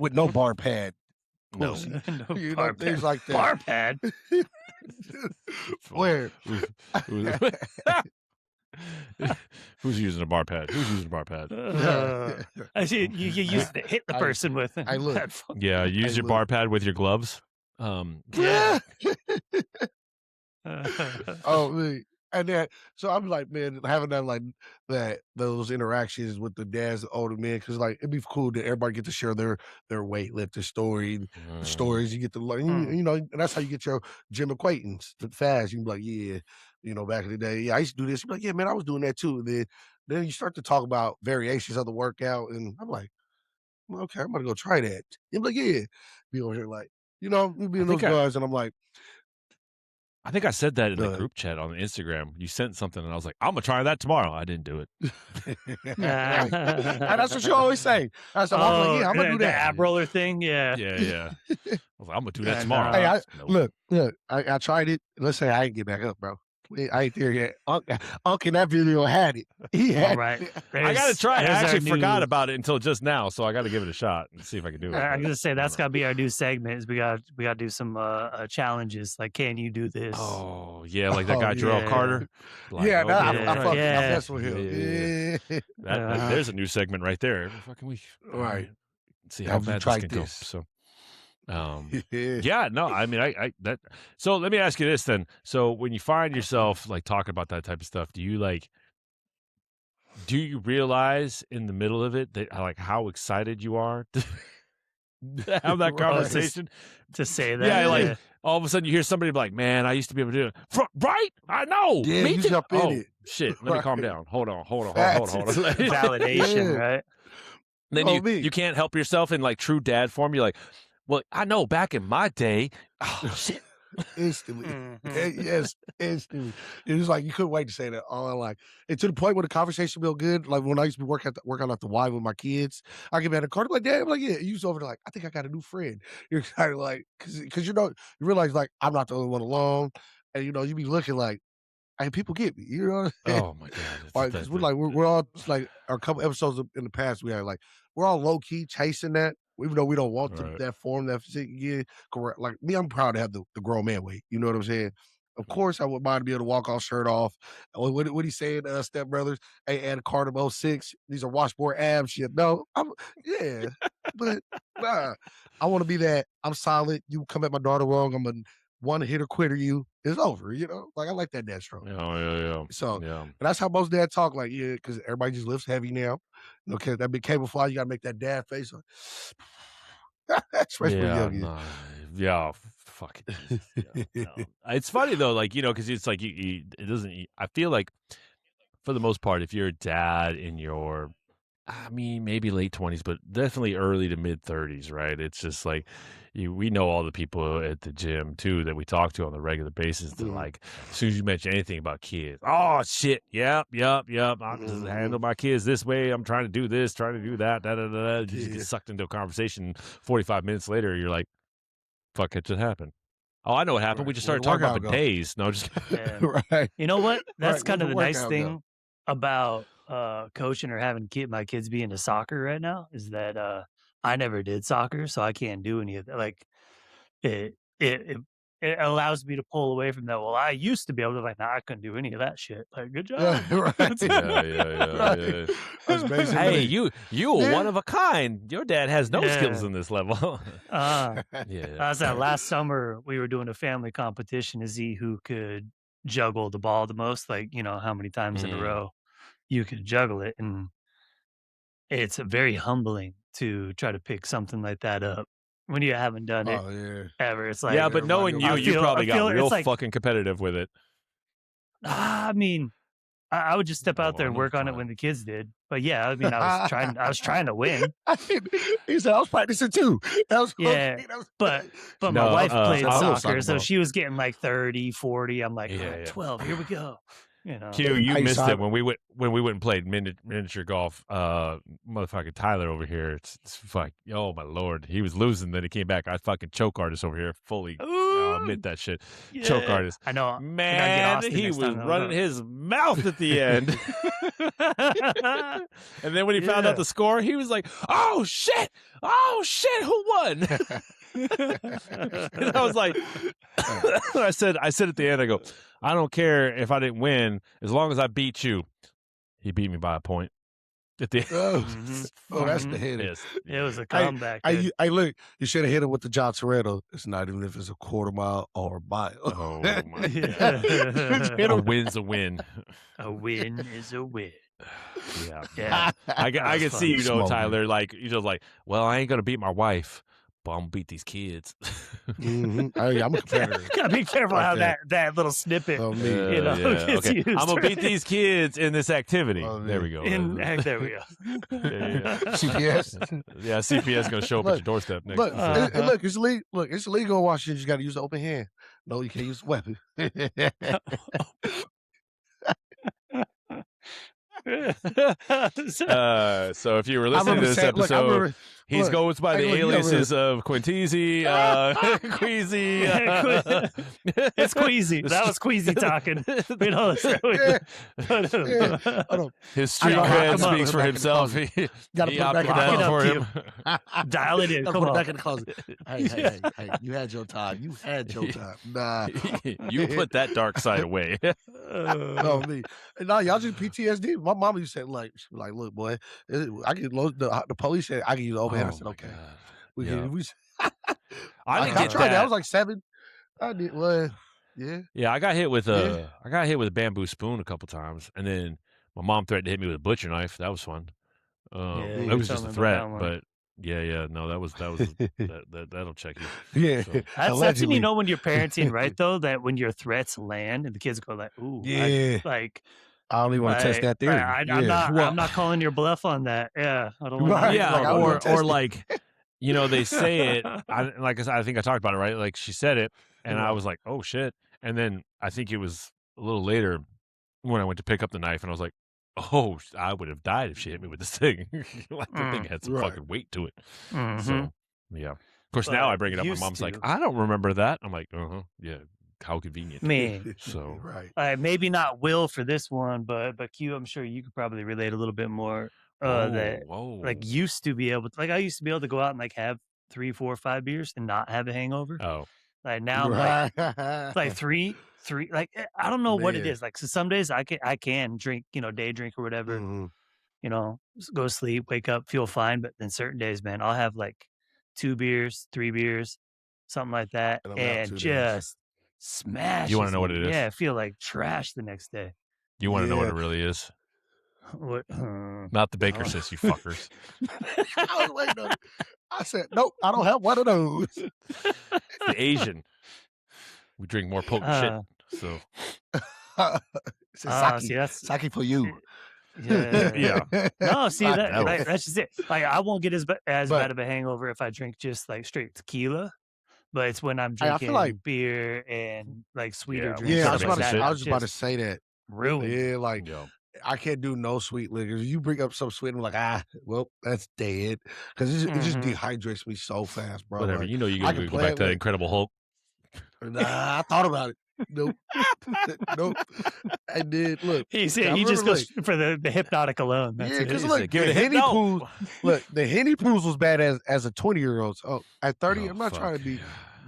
With no bar pad. No. pussy. No You know, bar things pad. like that. Bar pad. Where? Who's using a bar pad? Who's using a bar pad? I see you used to hit the person with it. I look. Yeah, use your bar pad with your gloves. Yeah. Oh, man. And then, so I'm like, man, having that, like, those interactions with the dads, the older men, because, like, it'd be cool that everybody get to share their weightlifting story, the stories you get to learn. You know, and that's how you get your gym acquaintance fast. You can be like, yeah, you know, back in the day, yeah, I used to do this. You'd be like, yeah, man, I was doing that too. And then you start to talk about variations of the workout, and I'm like, well, okay, I'm gonna go try that. You'd be like, yeah, be over here like, you know, we be in those guys, and I'm like, I think I said that in the group chat on Instagram. You sent something, and I was like, "I'm gonna try that tomorrow." I didn't do it. And that's what you always say. I was like, yeah, I'm gonna do that. The ab roller thing, yeah. Yeah. I was like, I'm gonna do that tomorrow. Hey, Nope. look, I tried it. Let's say I ain't get back up, bro. I ain't there yet. Unc in that video had it. He had All right. I gotta try it. I there's our actually forgot new- about it until just now, so I got to give it a shot and see if I can do it. I was gonna say I that's don't know. gotta be our new segment. Is we got to do some challenges. Like, can you do this? Oh yeah, like that guy Gerald yeah. Carter. Like, yeah, nah, okay. I Yeah. mess with him. Yeah. There's a new segment right there every fucking week. Right. See Have how you bad this tried can go. this? So, yeah, no, I mean, I that. So let me ask you this then. So when you find yourself like talking about that type of stuff, do you realize in the middle of it that like how excited you are to have that conversation? To say that, Yeah, like all of a sudden you hear somebody be like, "Man, I used to be able to do it." Right? I know. Yeah, Me you too. jump in it. Shit, let me calm Right. down. Hold on. validation, Yeah. right? Then Oh, me. you can't help yourself in like true dad form. You're like, well, I know back in my day. Oh shit. Instantly. Mhm. Yes, instantly. It was like you couldn't wait to say that. All like, and to the point where the conversation felt good. Like when I used to be working at the Y with my kids, I get mad at Carter like, Dad, I'm like, yeah. You was over there like, I think I got a new friend. You're excited like, because you know you realize like I'm not the only one alone, and you know you be looking like, hey, people get me. You know what I'm saying? Oh my god. Like, because we're all like a couple episodes in the past we had like we're all low key chasing that, even though we don't want Right. that form that physique again. Correct. Like me, I'm proud to have the grown man weight. You know what I'm saying? Of course, I would mind to be able to walk off shirt off. What he saying, Step Brothers? Hey, add Carter 06. These are washboard abs. Shit. No, yeah, but nah, I want to be that. I'm solid. You come at my daughter wrong, I'm a one hitter quitter. You it's over. You know, like I like that dad stroke. Yeah. So Yeah. and that's how most dads talk. Like, yeah, because everybody just lifts heavy now. You know, because that big cable fly, you got to make that dad face. Especially for young. No, yeah, fuck it. Yeah, no. It's funny though, like because it's like it doesn't. I feel like for the most part, if you're a dad in your, I mean, maybe late 20s, but definitely early to mid 30s, right? It's just like we know all the people at the gym too that we talk to on a regular basis. That like as soon as you mention anything about kids, oh shit, yep. I'm just handle my kids this way. I'm trying to do this, trying to do that. You just get sucked into a conversation. 45 minutes later, you're like, "Fuck, it just happened." Oh, I know what happened. Right. We just started Where'd the talking about workout go? bidets. No, just Right. You know what? That's Right, kind of where'd the the nice workout thing go? about coaching or having my kids be into soccer right now is that I never did soccer, so I can't do any of that. Like it allows me to pull away from that. Well, I used to be able to like, nah, I couldn't do any of that shit. Like, good job. Yeah, right. yeah. That's basically Hey, it. you Yeah. one of a kind. Your dad has no skills Yeah. in this level. I Yeah. was at last summer we were doing a family competition to see who could juggle the ball the most, like, how many times in a row you could juggle it. And it's very humbling to try to pick something like that up when you haven't done it Oh yeah. ever. It's like, Yeah, but knowing you, everybody you probably I feel got real it's like- fucking competitive with it. I mean, I would just step out there and work on it when the kids did. But yeah, I mean, I was trying to win. He said I was practicing too. That was Yeah, but my No, wife played I love soccer, soccer so ball. she was getting like 30, 40. I'm like, Yeah, all right, yeah. 12, here we go. Q, you Hey, missed Simon. it when we went and played miniature golf. Motherfucking Tyler over here. It's fuck. Oh my lord, he was losing. Then he came back. I fucking choke artist over here. Fully, I'll admit that shit. Choke Yeah. artist. I know. Man, he was running his mouth at the end. And then when he found out the score, he was like, "Oh shit! Who won?" And I was like, I said at the end, I go, I don't care if I didn't win as long as I beat you. He beat me by a point. At the end. Oh, that's the hit. Yes. It was a comeback. I look, you should have hit him with the John Toretto. It's not even if it's a quarter mile or a mile. Oh my God. A win's a win. A win is a win. Yeah. I can see, you know, Tyler, like, you're just like, well, I ain't going to beat my wife, but I'm going to beat these kids. I'm a competitor. Gotta be careful how that little snippet, gets okay. used. I'm going to beat these kids in this activity. There we go. There we go. CPS? Yeah, CPS going to show up at your doorstep next. Look, it's legal. Look, it's illegal in Washington. You just got to use the open hand. No, you can't use a weapon. So if you were listening to this episode, he's going by the aliases of Quinteezy, Queasy. It's Queasy. That was Queasy talking. His street cred speaks for himself. He opted out for him. Dial it in. Come on. Back in the closet. Hey, you had your time. You had your time. Nah. You put that dark side away. No, me. No, y'all just PTSD. My mama used to say, like, look, boy, I can load the police said I can use the open hand. I said, okay. I tried that. I was like 7. I did. Well, yeah. Yeah, I got hit with a bamboo spoon a couple times, and then my mom threatened to hit me with a butcher knife. That was fun. It was just a threat, but no, that'll check you. Yeah, so. That's when you know when you're parenting, right? Though that when your threats land and the kids go like, "Ooh, yeah," I don't even want to test that theory. I'm not calling your bluff on that. Yeah, I don't want to. Yeah, or like, you know, they say it. I think I talked about it, right? Like she said it, and I was like, "Oh shit!" And then I think it was a little later when I went to pick up the knife, and I was like, "Oh, I would have died if she hit me with this thing." Like the thing had some fucking weight to it. So yeah. Of course, now I bring it up. My mom's like, "I don't remember that." I'm like, yeah. How convenient. Man. So maybe not Will for this one, but Q, I'm sure you could probably relate a little bit more. Like used to be able to, like I used to be able to go out and like have 3, 4, 5 beers and not have a hangover. Oh. Like now like 3, like I don't know what it is. Like so some days I can drink, day drink or whatever. Go to sleep, wake up, feel fine. But then certain days, man, I'll have like 2 beers, 3 beers, something like that, and just smash. You want to know what it is? Yeah, I feel like trash the next day. You want to know what it really is? What? Not the Baker Cysts, you fuckers. I was waiting on it. I said, nope, I don't have one of those. The Asian. We drink more potent shit. So. Sake for you. Yeah. No, see that's just it. Like I won't get as bad of a hangover if I drink just like straight tequila. But it's when I'm drinking beer and like sweeter drinks. Yeah, I was just about to say that. Really? Yeah, like I can't do no sweet liquors. You bring up some sweet, I'm like, well, that's dead. Because it just dehydrates me so fast, bro. Whatever. Like, you can go back to that Incredible Hulk. Nah, I thought about it. Nope. Nope. I did. Look. He just goes for the hypnotic alone. That's because look, the Henny Poos. Look, the Henny Poos was bad as a 20-year-old. So at 30, I'm not trying to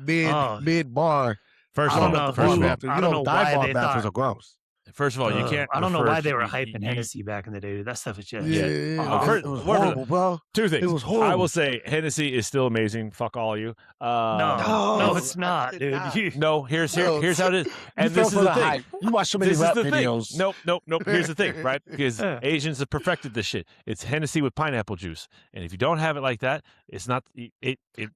be mid bar. First of all, I don't know why bar bathrooms are gross. First of all, you can't. I don't know why they were hyping Hennessy back in the day. That stuff is just it was horrible, bro. 2 things. It was horrible. I will say Hennessy is still amazing. Fuck all you. No, it's not, dude. No, here's how it is. And this is the thing. You watch so many rap videos. Nope. Here's the thing, right? Because Asians have perfected this shit. It's Hennessy with pineapple juice, and if you don't have it like that, it's not.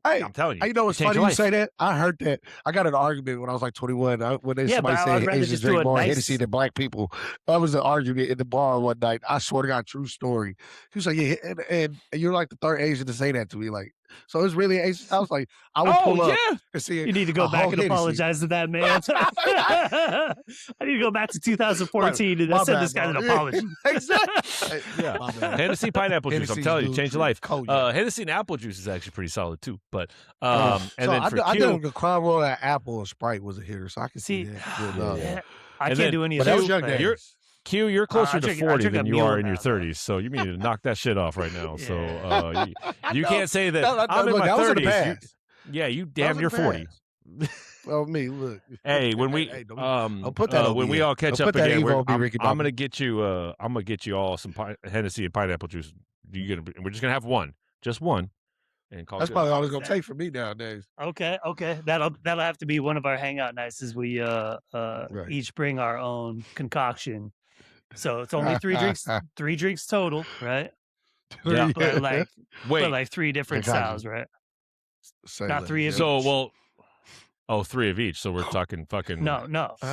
I'm telling you. You know what's funny? You say that. I heard that. I got an argument when I was like 21. When somebody said Asians drink more Hennessy than black people. That was an argument in the bar one night. I swear to God, true story. He was like, yeah, and you're like the 3rd Asian to say that to me. Like, so it's really Asian. I was like, I would pull up and see it. You need to go back and apologize to that man. I need to go back to 2014 and send this guy an apology. Exactly. Hennessy pineapple juice. I'm telling you, change your life. Hennessy and apple juice is actually pretty solid too. But and then for I know the crime roll at apple and Sprite was a hitter, so I can see that. I can't do any of that. You're closer to 40 than you are in your 30s, so you need to knock that shit off right now. So you can't say that I'm in my 30s. Yeah, you That damn was near a 40. pass. Oh, me, look. Hey, when we Hey, don't put that when over we yet. all catch Don't up put that again, Evo on me, Ricky I'm Bobby. gonna get you all some Hennessy and pineapple juice. We're just gonna have one, just one, and call That's it good. probably all it's gonna take for me nowadays. Okay. That'll have to be one of our hangout nights. Is we Right. each bring our own concoction. So it's only 3 drinks total, right? Yeah. But like Wait, 3 different Concoction. styles, right? Say Not less, 3 of yeah. each. Oh, 3 of each. So we're talking fucking No,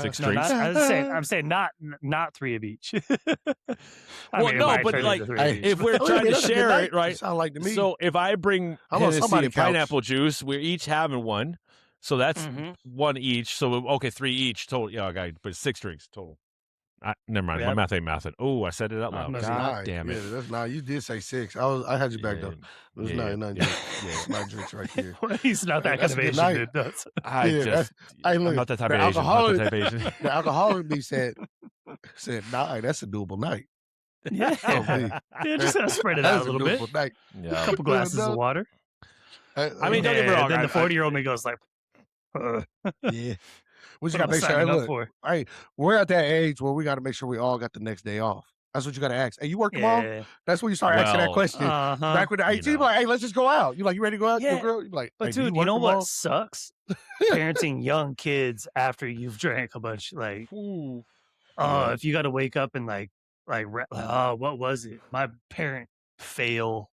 6 no, drinks. I'm saying not 3 of each. Well, it no, might but turn like, into 3 of Hey, each. if we're I mean, trying to that's a good share night. it, right? Sound like to me. So if I bring I'm on Hennessy somebody's and couch. pineapple juice, we're each having one. So that's Mhm. one each. So okay, 3 each total. Yeah, okay, but 6 drinks total. Never mind. My Yep. math ain't mathing. Oh, I said it out loud. Must That's be God 9. damn it. Yeah, that's 9. You did say 6. I had you back though. It was Yeah, 9 yeah, drinks. It's 9 drinks right there. He's not that That's kind a of good Asian, night. dude. That's I Yeah, just, hey, I'm look, not that type the of Asian. Not that alcoholic, type of Asian. the alcoholic me said 9. That's a doable night. yeah. Oh, me. Yeah, just gotta spread it out That's a little bit. doable night. A Yeah. couple glasses of water. I mean, don't get me wrong. Then the I- 40-year-old me goes like, Yeah. We just what got am to I make sure. Hey, signing up look, for? hey, we're at that age where we got to make sure we all got the next day off. That's what you got to ask. Hey, you work tomorrow? Yeah. That's when you start asking that Well, question. Uh-huh. Back with the you 18, know. like, hey, let's just go out. You like, you ready to go out? Yeah. Your girl? You like, But hey, do dude, you work know tomorrow? what sucks? Parenting young kids after you've drank a bunch. Like, Yeah. if you got to wake up and oh, what was it? My parent fail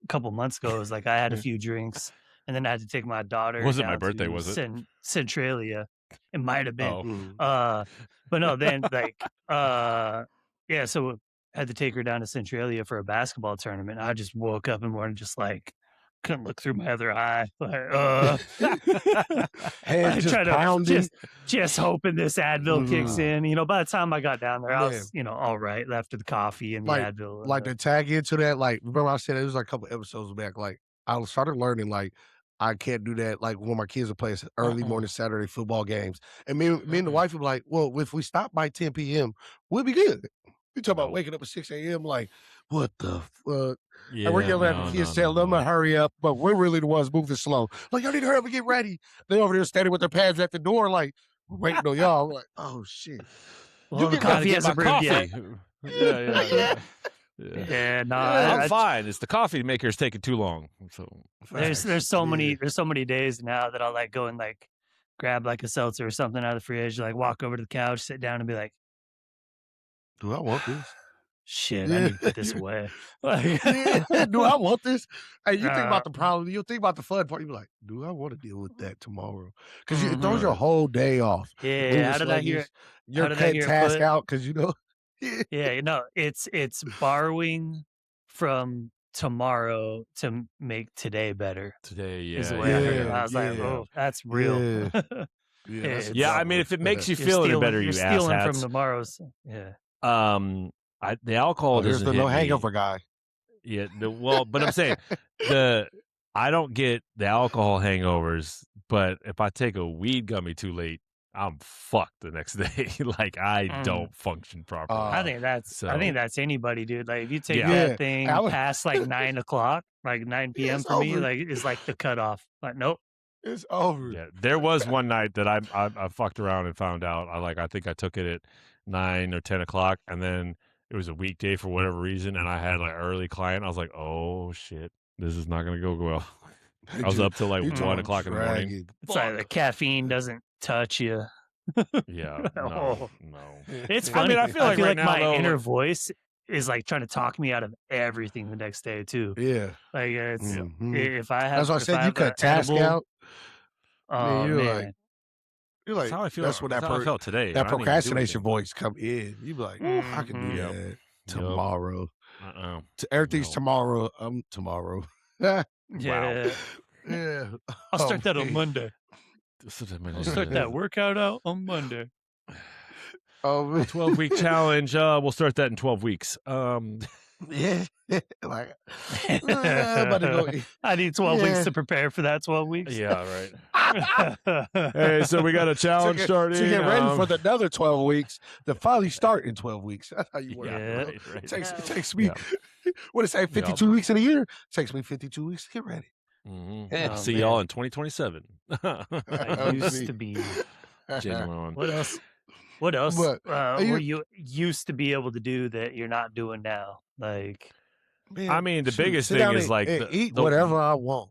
a couple months ago was like I had a few drinks and then I had to take my daughter. It wasn't my down birthday, to was it? Centralia. It might have been. Oh, Mm. But no, then yeah, so I had to take her down to Centralia for a basketball tournament. I just woke up in the morning just like couldn't look through my other eye. Like, Head just try to pounding. just hoping this Advil kicks Mhm. in. You know, by the time I got down there, I Man. was, all right after the coffee and the Like- Advil. Like to tag into that, like, remember I said it was like a couple episodes back, like, I started learning, like, I can't do that, like, when my kids are playing early morning Saturday football games. And me and the wife would be like, well, if we stop by 10 p.m., we'll be good. You talk about No. waking up at 6 a.m., like, what the fuck? yeah. And we're yelling at no, the kids, no, telling them no. to hurry up, but we're really the ones moving slow. Like, y'all need to hurry up and get ready. They over there standing with their pads at the door, like, waiting on y'all. We're like, oh, shit. Well, the get gotta coffee get hasn't my brewed yet. coffee. Yeah. Yeah, no, I'm fine. It's the coffee maker's taking too long. So there's so many days now that I'll like go and like grab like a seltzer or something out of the fridge, like walk over to the couch, sit down, and be like, Do I want this? shit, I need to put this away. Like, Do I want this? Hey, you think Uh, about the problem. You think about the fun part. You be like, do I want to deal with that tomorrow? Because it throws Mhm. your whole day off. yeah, Moving how did I hear? sluggish. You're how did I cutting hear it task put? out because Yeah, it's borrowing from tomorrow to make today better. today, Is the yeah. way I heard it. yeah, I was like, yeah. oh, that's real. Yeah. Yeah, that's it's- Yeah, I tough mean, one. if it makes you You're feel any stealing- better, you're you stealing from asshats. tomorrow's. Yeah. The alcohol Oh, here's doesn't the no hit me. hangover guy. Yeah, but I'm saying I don't get the alcohol hangovers, but if I take a weed gummy too late, I'm fucked the next day. Like I don't function properly. I think that's anybody, dude. Like if you take Yeah. Yeah, that thing I would- past like 9 o'clock, like 9 p.m. It's for me, over. like is like the cutoff. Like nope. It's over. Yeah, there was one night that I fucked around and found out. I think I took it at 9 or 10 o'clock, and then it was a weekday for whatever reason, and I had like early client. I was like, oh shit, this is not gonna go well. I was up till like You 1 talking o'clock in the morning. dragging. It's like the caffeine doesn't touch you. Yeah, Oh. no. It's I funny. mean, I feel like right now, my though, inner voice is like trying to talk me out of everything the next day too. Yeah. Like it's Mhm. if I have. That's why I if said you have cut a task edible- out. Oh you're man. like- You're That's like, how I feel. that's when That's how I felt today. that I didn't even do procrastination anything. voice come in. You be like, "Ooh, I can do Mhm. that Yep. tomorrow. Uh-uh. Everything's No. tomorrow. Tomorrow. Yeah. Yeah. I'll start that on man. Monday. I'll start that workout out on Monday. Oh, man. 12-week challenge. We'll start that in 12 weeks. Yeah. Like, I'm about to go eat. I need 12 Yeah. weeks to prepare for that 12 weeks. Yeah, right. Hey, so we got a challenge starting. To get ready for the another 12 weeks, to finally start in 12 weeks. That's how you work. Yeah, bro. right. It takes me, Yeah. what did it say, 52 weeks in a year? It takes me 52 weeks to get ready. Yeah. See y'all in 2027. I used to be genuine. What else? What else But, were you used to be able to do that you're not doing now? Like, man, I mean, the shoot, biggest sit thing down is and- like and the, eat the whatever I want.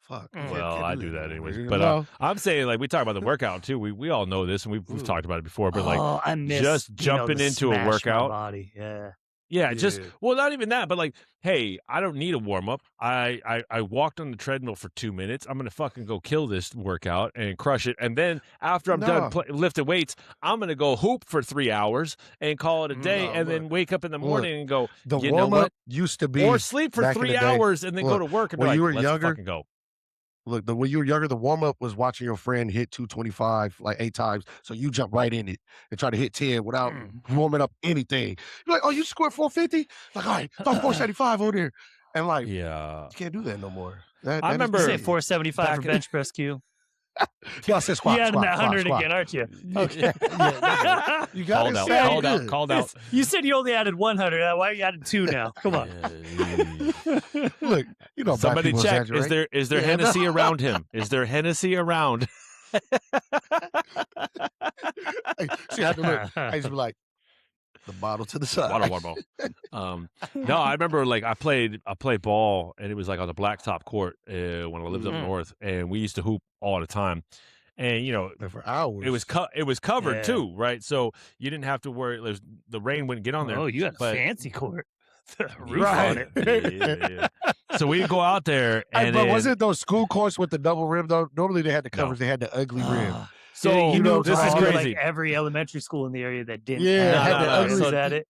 Fuck. Well, I do that no anyways. more, you But know? I'm saying, like, we talk about the workout too. We all know this, and we've talked about it before. But like, I miss just being able jumping to into a smash my workout. body. Yeah. Yeah, just Yeah. well, not even that, but like, hey, I don't need a warm up. I walked on the treadmill for 2 minutes. I'm gonna fucking go kill this workout and crush it. And then after I'm done lifting weights, I'm gonna go hoop for 3 hours and call it a day. And then wake up in the morning and go, The you know warm what? up used to be Or sleep for back in 3 the day. hours and then go Look, to work and be when like, you were let's younger- fucking go. Look, when you were younger, the warm up was watching your friend hit 225 like 8 times. So you jump right in it and try to hit 10 without warming up anything. You're like, oh, you scored 450? Like, all right, throw 475 over there. And like, Yeah. you can't do that no more. I remember- You say 475 for bench press, Q. Yeah, I said squat, You adding squat, that squat, 100 squat. again, aren't you? Okay. You got Called out, called out. You said you only added 100. Why are you adding 2 now? Come on. Look, you know, Somebody black people check. exaggerate. Is there Hennessy around him? Is there Hennessy around? See, I had to look. I used to be like, the bottle to the side. Bottle. No, I remember like I played ball, and it was like on the blacktop court when I lived up north, and we used to hoop all the time. And you know, for hours. it was covered Yeah. too, right? So you didn't have to worry. The rain wouldn't get on there. Oh, you had a but- fancy court. The roof Right. on it. Yeah. So we'd go out there, and but then- was it those school courts with the double rim though? Normally they had the covers. No. They had the ugly rim. So you know, this is probably, crazy. Like every elementary school in the area that didn't Yeah, have had the the ugly- rims at it.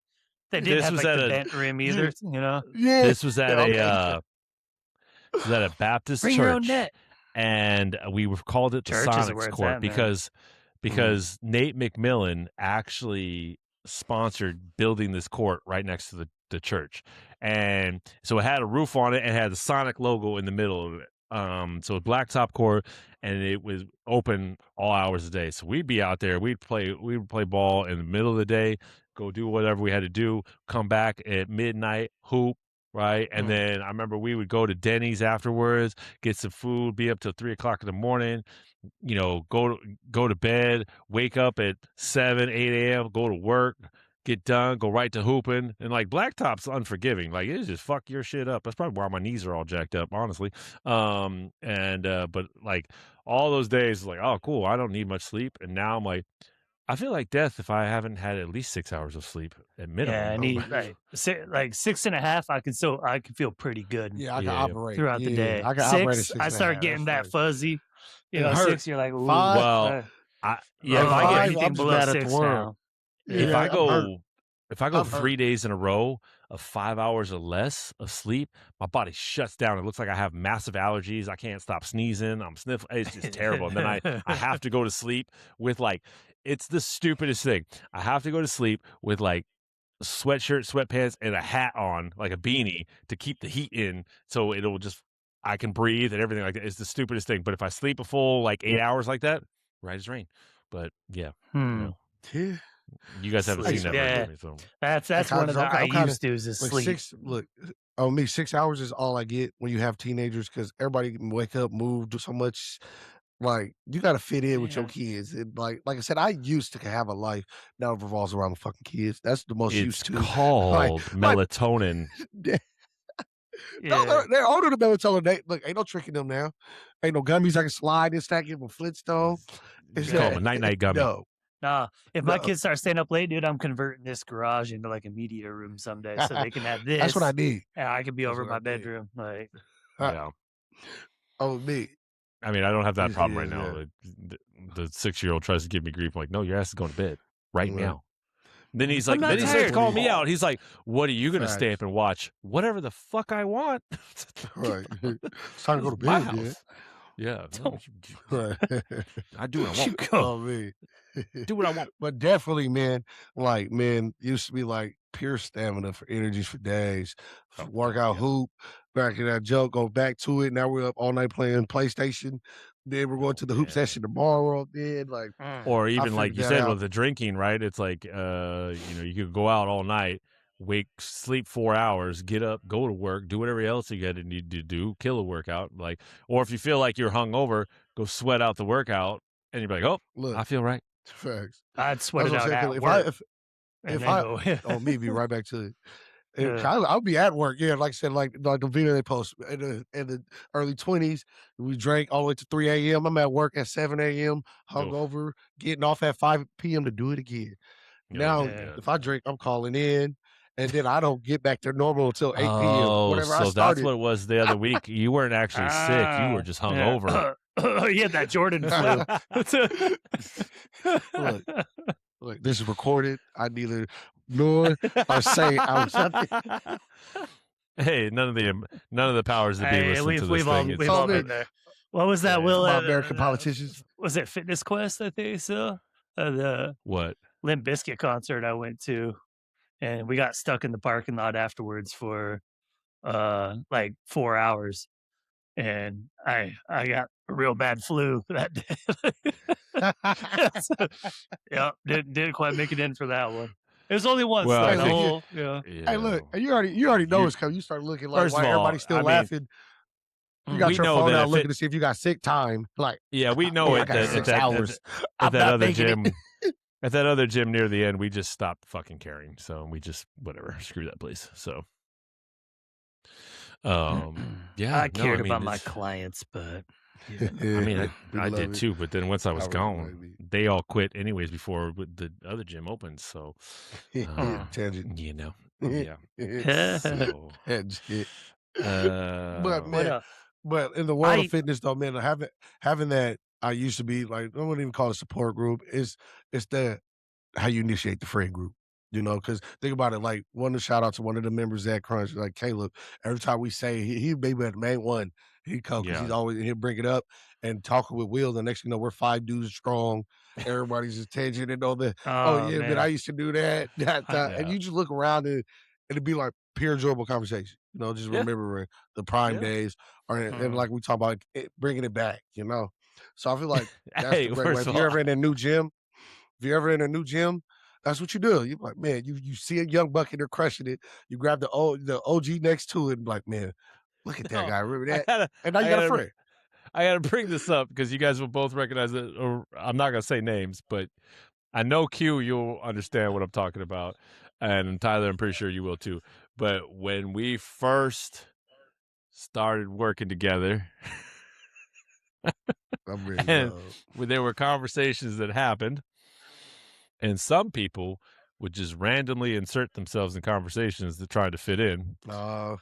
That didn't This have was like at the a- bent rim either, you know? Yeah. This was at Okay. a Baptist Bring church, your own net. and we were called it the Churches are where Sonics it's Court at, man. because Nate McMillan actually sponsored building this court right next to the church, and so it had a roof on it and had the Sonic logo in the middle of it. So a blacktop court, and it was open all hours of the day. So we'd be out there, we would play ball in the middle of the day, go do whatever we had to do, come back at midnight, hoop, right? And then I remember we would go to Denny's afterwards, get some food, be up till 3:00 in the morning, you know, go to bed, wake up at 7, 8 a.m., go to work, get done, go right to hooping. And like blacktop's unforgiving. Like it just fuck your shit up. That's probably why my knees are all jacked up, honestly. But like all those days, like, oh cool, I don't need much sleep. And now I'm like, I feel like death if I haven't had at least 6 hours of sleep at minimum. Yeah, I need like 6.5. I can feel pretty good. Yeah, I can Yeah. operate throughout the day. I can operate at 6, 6.5. I start getting that That's fuzzy. You It know, hurts. 6, you're like, ooh. Five? Well, Yeah, if if I I get get I'm anything just below bad at 6 the work. now. if Yeah, I I'm go hurt. if I go I'm hurt. 3 days in a row of 5 hours or less of sleep, my body shuts down. It looks like I have massive allergies. I can't stop sneezing. I'm sniffling. It's just terrible. And then I have to go to sleep with like, it's the stupidest thing. I have to go to sleep with like a sweatshirt, sweatpants, and a hat on, like a beanie, to keep the heat in, so it'll just I can breathe and everything like that. It's the stupidest thing. But if I sleep a full like 8 hours like that, right as rain. But yeah, you know, Yeah. you guys haven't Sleep, seen that yeah. version of me, so. That's Like, one of the I'm kinda- used to is Like sleep. on me, 6 hours is all I get when you have teenagers because everybody can wake up, move, do so much. Like you got to fit in with your kids. And like I said, I used to have a life now it revolves around the fucking kids. That's the most It's used to. called melatonin. No, they're older than melatonin. Ain't no tricking them now. Ain't no gummies I can slide and stack it with Flintstone. It's called a night gummy. No. Nah, if my No. kids start staying up late, dude, I'm converting this garage into like a media room someday, so they can have this. That's what I need. And I can be That's over what my I need. bedroom. Like, Yeah. Oh, me. I mean, I don't have that Yes, problem yes, right now. The 6-year-old tries to give me grief. I'm like, no, your ass is going to bed right Right. now. Then he's I'm like, not then he starts tired. calling me out. He's like, what are you going to stay Facts. up and watch? Whatever the fuck I want. Right. It's time to go to My bed. house. Yeah. Don't. Right. I do what I you want. go. Oh, me. Do what I want. But definitely, man, used to be like pure stamina for energies for days. Workout, hoop, back in that joke, go back to it. Now we're up all night playing PlayStation. Then we're going to the hoop session tomorrow. Then like, Or even like figured you that said out. with the drinking, right? It's like, you could go out all night, sleep 4 hours, get up, go to work, do whatever else you got to need to do, kill a workout. Like, or if you feel like you're hungover, go sweat out the workout, and you're like, oh, Look, I feel right. facts. I'd sweat That's it what I'm out saying. at 'Cause work. if and then I go, on me, be right back to it. Yeah. I'll be at work. Yeah, like I said, like the video they post in the early 20s. We drank all the way to 3 a.m. I'm at work at 7 a.m. hungover, getting off at 5 p.m. to do it again. Now, yeah. if I drink, I'm calling in, and then I don't get back to normal until 8 p.m. Oh, Whatever I so started. that's what it was the other week. You weren't actually sick. You were just hungover. He had that Jordan flu. Look, this is recorded. I neither nor or say I was something. Hey, none of the powers that be Hey, listen to this we've all, thing. we've all been there. What was that, Will? About American politicians. Was it Fitness Quest, I think so? The What? Limp Bizkit concert I went to, and we got stuck in the parking lot afterwards for like 4 hours, and I got a real bad flu that day. Yeah, didn't quite make it in for that one. It was only once. Well, Well, I the think- whole, yeah. Hey, look, you already know it's coming. You start looking like First why of all, everybody's still I mean, laughing. You got we your know phone that out if looking it- to see if you got sick time. Like, Yeah, we know I it. got That, 6 at hours. that I'm not other making it. gym, at that other gym near the end, we just stopped fucking caring. So we just whatever, screw that place. So, yeah, I cared about my it's- clients, but I mean, We I love did it. too. But then once I was was gone, maybe. they all quit anyways before the other gym opened. So, Tangent. you know, yeah. So, Tangent. but what man, up? But in the world of fitness, though, man, having that, I used to be like, I wouldn't even call it a support group. It's how you initiate the friend group, because think about it. Like, one to shout out to one of the members at Crunch, like Caleb. Every time we say he may be the main one, he come because he's always he'll bring it up and talking with Will. The next thing you know, we're 5 dudes strong. Everybody's just attention and all that. Oh yeah, man, I used to do that. And you just look around and it'd be like pure enjoyable conversation. Just remembering the prime days, and like we talk about bringing it back. So I feel like that's the great way. If you're ever in a new gym, that's what you do. You're like, man, you see a young buck and they're crushing it. You grab the OG next to it and like, man, look at that guy. Remember that? And now you got a friend. I got to bring this up because you guys will both recognize it. Or I'm not going to say names, but I know Q, you'll understand what I'm talking about. And Tyler, I'm pretty sure you will too. But when we first started working together, and there were conversations that happened, and some people would just randomly insert themselves in conversations to try to fit in. I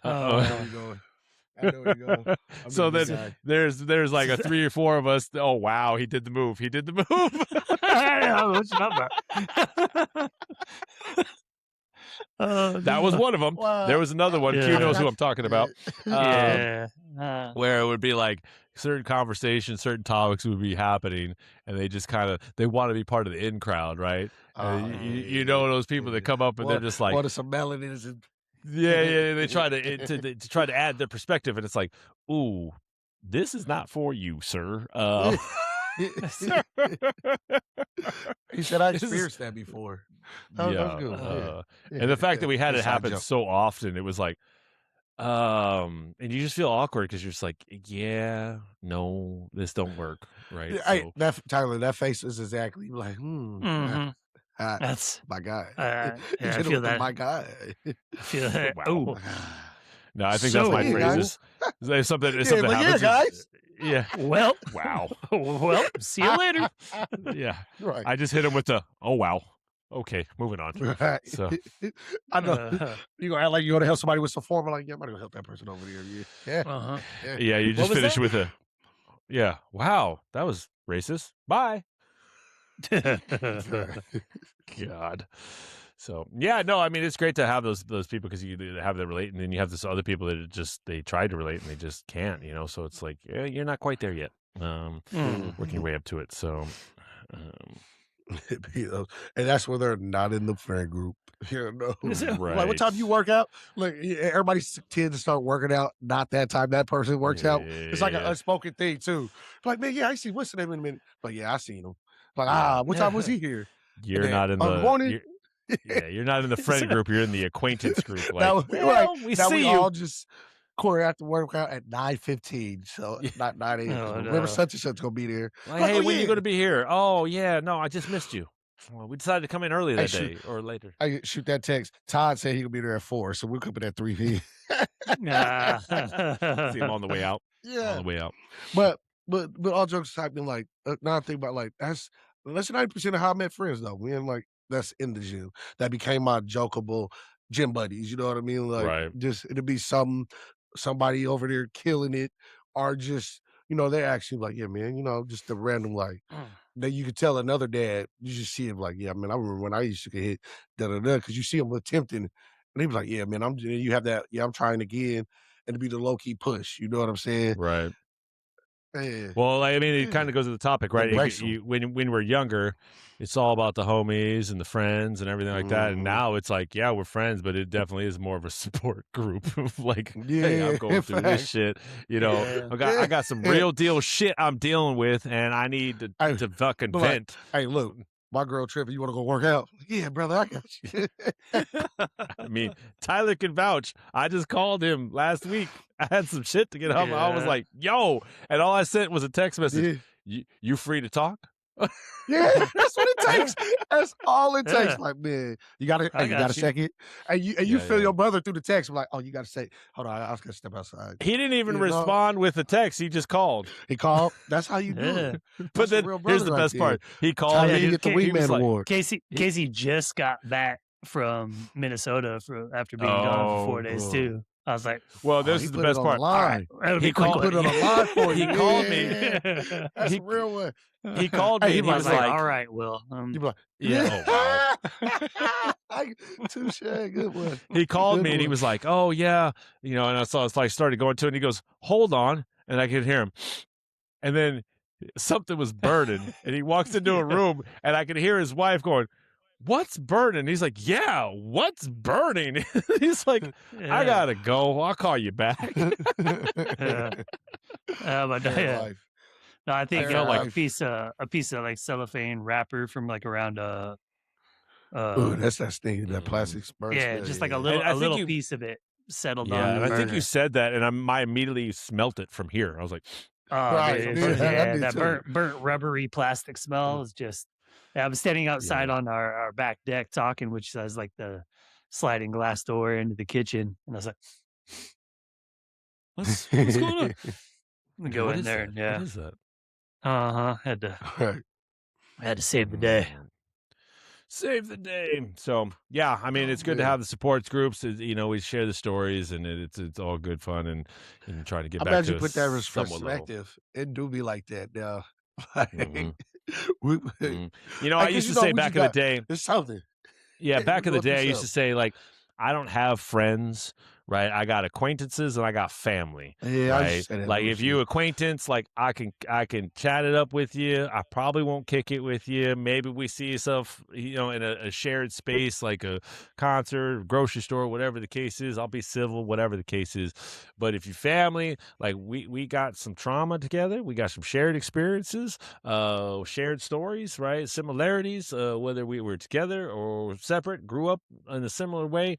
know where you're going. So then there's like a 3 or 4 of us. Oh wow, he did the move. What's your number? That was one of them. Wow. There was another one. Q knows who I'm talking about. Where it would be like certain conversations, certain topics would be happening, and they just they want to be part of the in crowd, right? You know those people that come up and they're just like, what are some melanins and they try to try to add their perspective, and it's like, ooh, this is not for you, sir. He said, I experienced that before. And the fact that we had it happen so often, it was like, and you just feel awkward because you're just like, yeah, no, this don't work, right? Tyler, that face is exactly like, that's my guy. I feel that. My guy. I feel that. Wow. No, I think So, that's my hey, phrases. It's something happens. Guys. Yeah. Well, Wow. well, see you later. Yeah. Right. I just hit him with the, oh, wow. Okay, moving on. Right. So I know you gonna act like you're gonna help somebody with some form. I'm like, yeah, I'm gonna help that person over there. yeah, you just finish with a, yeah. Wow, that was racist. Bye. God. So yeah, no, I mean it's great to have those people because you have that relate, and then you have this other people that they try to relate and they just can't, So it's like you're not quite there yet. Working your way up to it. So. And that's where they're not in the friend group. Right. Like, what time do you work out? Like, everybody tends to start working out. Not that time that person works out. It's like an unspoken thing too. Like, man, yeah, I see. What's the name in a minute? Like, yeah, I seen him. Like, what time was he here? You're not in the. Morning. Yeah, you're not in the friend group. You're in the acquaintance group. Like, Now, well, we now see we you. all just quarter after workout at 9:15. So Yeah. not 9 a.m. Oh, Remember, no. such and such gonna be there. Like, Like, hey, oh when yeah. you going to be here? Oh, yeah. No, I just missed you. Well, we decided to come in early Hey, that shoot. day or later. I shoot that text. Todd said he could be there at 4, so we're coming at 3 p.m. See him on the way out. On Yeah, the way out. but all jokes aside, been like now I think about like that's 90% of how I met friends though. Me and like that's in the gym. That became my jokeable gym buddies. You know what I mean? Like Right. just it'll be somebody over there killing it, or just they're actually like, yeah, man, just the random like. That you could tell another dad, you just see him like, yeah, man, I remember when I used to get hit, because you see him attempting, and he was like, yeah, man, you have that, yeah, I'm trying again, and to be the low key push, you know what I'm saying? Right. Yeah, Well, I mean, it yeah. kind of goes to the topic, right? Embrace 'em. When we're younger, it's all about the homies and the friends and everything like that. And Mhm. now it's like, yeah, we're friends, but it definitely is more of a support group. Like, Yeah, hey, I'm going through this facts. shit. Yeah. I got some real deal shit I'm dealing with, and I need Hey, to fucking but like, vent. hey, look, my girl Trippy, you want to go work out? Yeah, brother, I got you. I mean, Tyler can vouch. I just called him last week. I had some shit to get up. I was Yeah. like, yo. And all I sent was a text message. Yeah. You free to talk? Yeah, that's what it takes. That's all it takes. Yeah. Like, man, you got I you got got a you. second, and you Yeah, feel yeah. your brother through the text. I'm like, oh, you got to say, hold on, I was gonna step outside. He didn't even You know? respond with a text. He just called. He called. That's how you do Yeah. it. But That's a then real here's brother the right best there. part. He called Tyler, me. you get the He was Wingman like, award. Casey just got back from Minnesota after being gone for 4 days Oh. too. I was like, well, this he is the put it best on part. the line. that'll He be quick called- one. Put it on the line for you. He called me. Yeah. That's He- a real one. He called me Hey, and he I was was like, like, all right, Will. You be like, yeah, oh, wow. Touche, good one. He called Good me and he one. was like, oh, yeah. And I saw it's like started going to it. And he goes, hold on. And I could hear him. And then something was burning. And he walks into a room and I could hear his wife going, what's burning? He's like, yeah, what's burning? He's like, I gotta go. I'll call you back. But Fair life. no, I think Fair like life. a piece of like cellophane wrapper from like around Ooh, that's that thing, that plastic burn yeah, smell, just like a yeah. little And I think little you- piece of it settled Yeah, on and the I think you burner. said that, and I immediately smelt it from here. I was like, Oh, Right, dude, yeah, I did that too. burnt rubbery plastic smell is just. I was standing outside on our back deck talking, which has like the sliding glass door into the kitchen, and I was like, what's going on? "I'm go What in is there." that? And, yeah, What is that? had Right. to save the day. Save the day. So yeah, I mean, it's good to man. have the supports groups. We share the stories, and it's all good fun, and trying to get I'm back glad to you put that in somewhat level. perspective. It do be like that now. Like, Mhm. we, Mhm. I Like, 'cause used you to know, say we back just in the got- day. It's something. Yeah, we back in the go through day, I used to say like, I don't have friends, right? I got acquaintances and I got family, Yeah, I right? used to say that Like if you bullshit. acquaintance, like I can chat it up with you. I probably won't kick it with you. Maybe we see yourself, in a shared space like a concert, grocery store, whatever the case is. I'll be civil, whatever the case is. But if you family, like we got some trauma together, we got some shared experiences, shared stories, right? Similarities, whether we were together or separate, grew up in a similar way,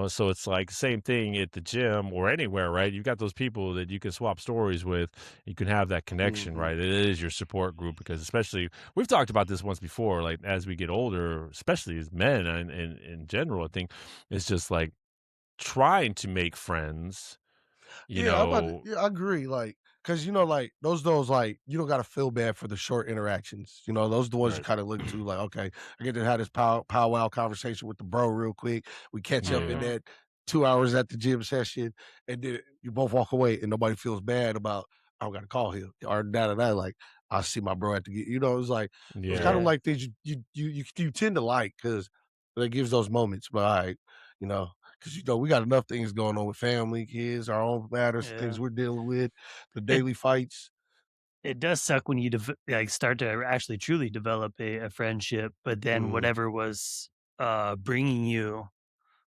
so it's like same thing at the gym or anywhere, right? You've got those people that you can swap stories with. You can have that connection, Mhm. right? It is your support group, because especially we've talked about this once before, like as we get older, especially as men and in general, I think it's just like trying to make friends, I agree. Like, cause like those like you don't gotta feel bad for the short interactions. Those are the ones you Right. kind of look to. Like, okay, I get to have this powwow conversation with the bro real quick. We catch up in Yeah. that 2 hours at the gym session, and then you both walk away, and nobody feels bad about I don't gotta call him or that. Like, I see my bro at the it's like it's kind of Yeah. like things you tend to like because it gives those moments. But all right, because we got enough things going on with family, kids, our own matters, things Yeah. we're dealing with, the daily fights. It does suck when you like start to actually truly develop a friendship, but then Mhm. whatever was bringing you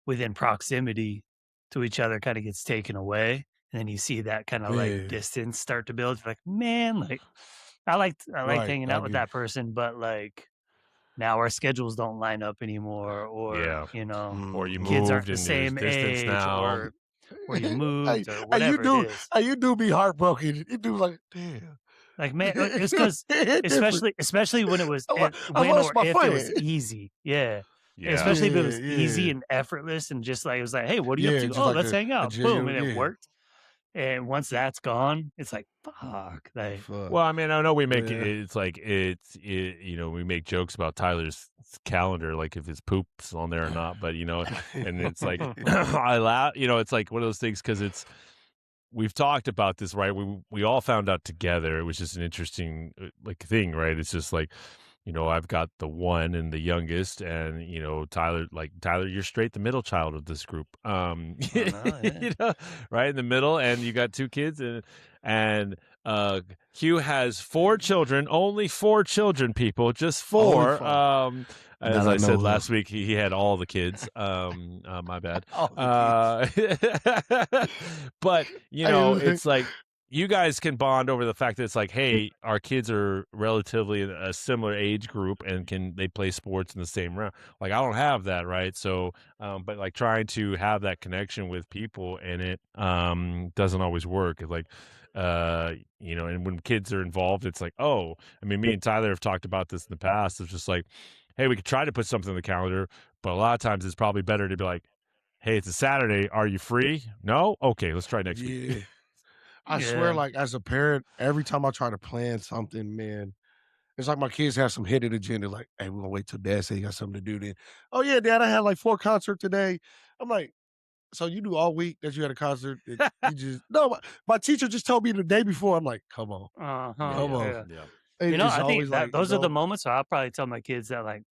within proximity to each other kind of gets taken away, and then you see that kind of Yeah. like distance start to build. You're like, man, like I liked Right, hanging I out with agree. that person, but like now our schedules don't line up anymore, or Yeah. you know, Or you kids aren't moved the and there's same distance age, now. or you Hey, moved, or hey, whatever it is. you do be heartbroken. You do like, damn. Like, man, it's because It's different. especially when it was I when lost or my if it was friend. easy, yeah. Yeah. Especially if it was Yeah, easy yeah. and effortless, and just like it was like, hey, what are you up Yeah, to? just Oh, like let's hang a out. Boom, genuine, and it yeah. worked. And once that's gone, it's like, fuck. Like, Fuck. Well, I mean, I know we make Yeah. it's like you know, we make jokes about Tyler's calendar, like if his poop's on there or not, but you know, and it's like I laugh, you know, it's like one of those things because we've talked about this, right? We all found out together. It was just an interesting like thing, right? It's just like, you know, I've got the one and the youngest, and you know, Tyler, you're straight the middle child of this group. You know, right in the middle, and you got two kids, and Hugh has 4 children, only 4 children, people, just 4. As I said last week, he had all the kids. My bad. All the But you Hey, know, look. it's like you guys can bond over the fact that it's like, hey, our kids are relatively a similar age group and they play sports in the same round. Like I don't have that, right? So, but like trying to have that connection with people and it doesn't always work. It's like, you know, and when kids are involved, it's like, oh, I mean, me and Tyler have talked about this in the past. It's just like, hey, we could try to put something on the calendar, but a lot of times it's probably better to be like, hey, it's a Saturday. Are you free? No? Okay, let's try next week. I swear, like as a parent, every time I try to plan something, man, it's like my kids have some hidden agenda. Like, hey, we're gonna wait till Dad say he got something to do. Then, oh yeah, Dad, I had like 4 concerts today. I'm like, so you knew all week that you had a concert? You just no. My teacher just told me the day before. I'm like, come on, come on. Yeah. you know, It's I think always that like, those you are the know, moments where I'll probably tell my kids that, like,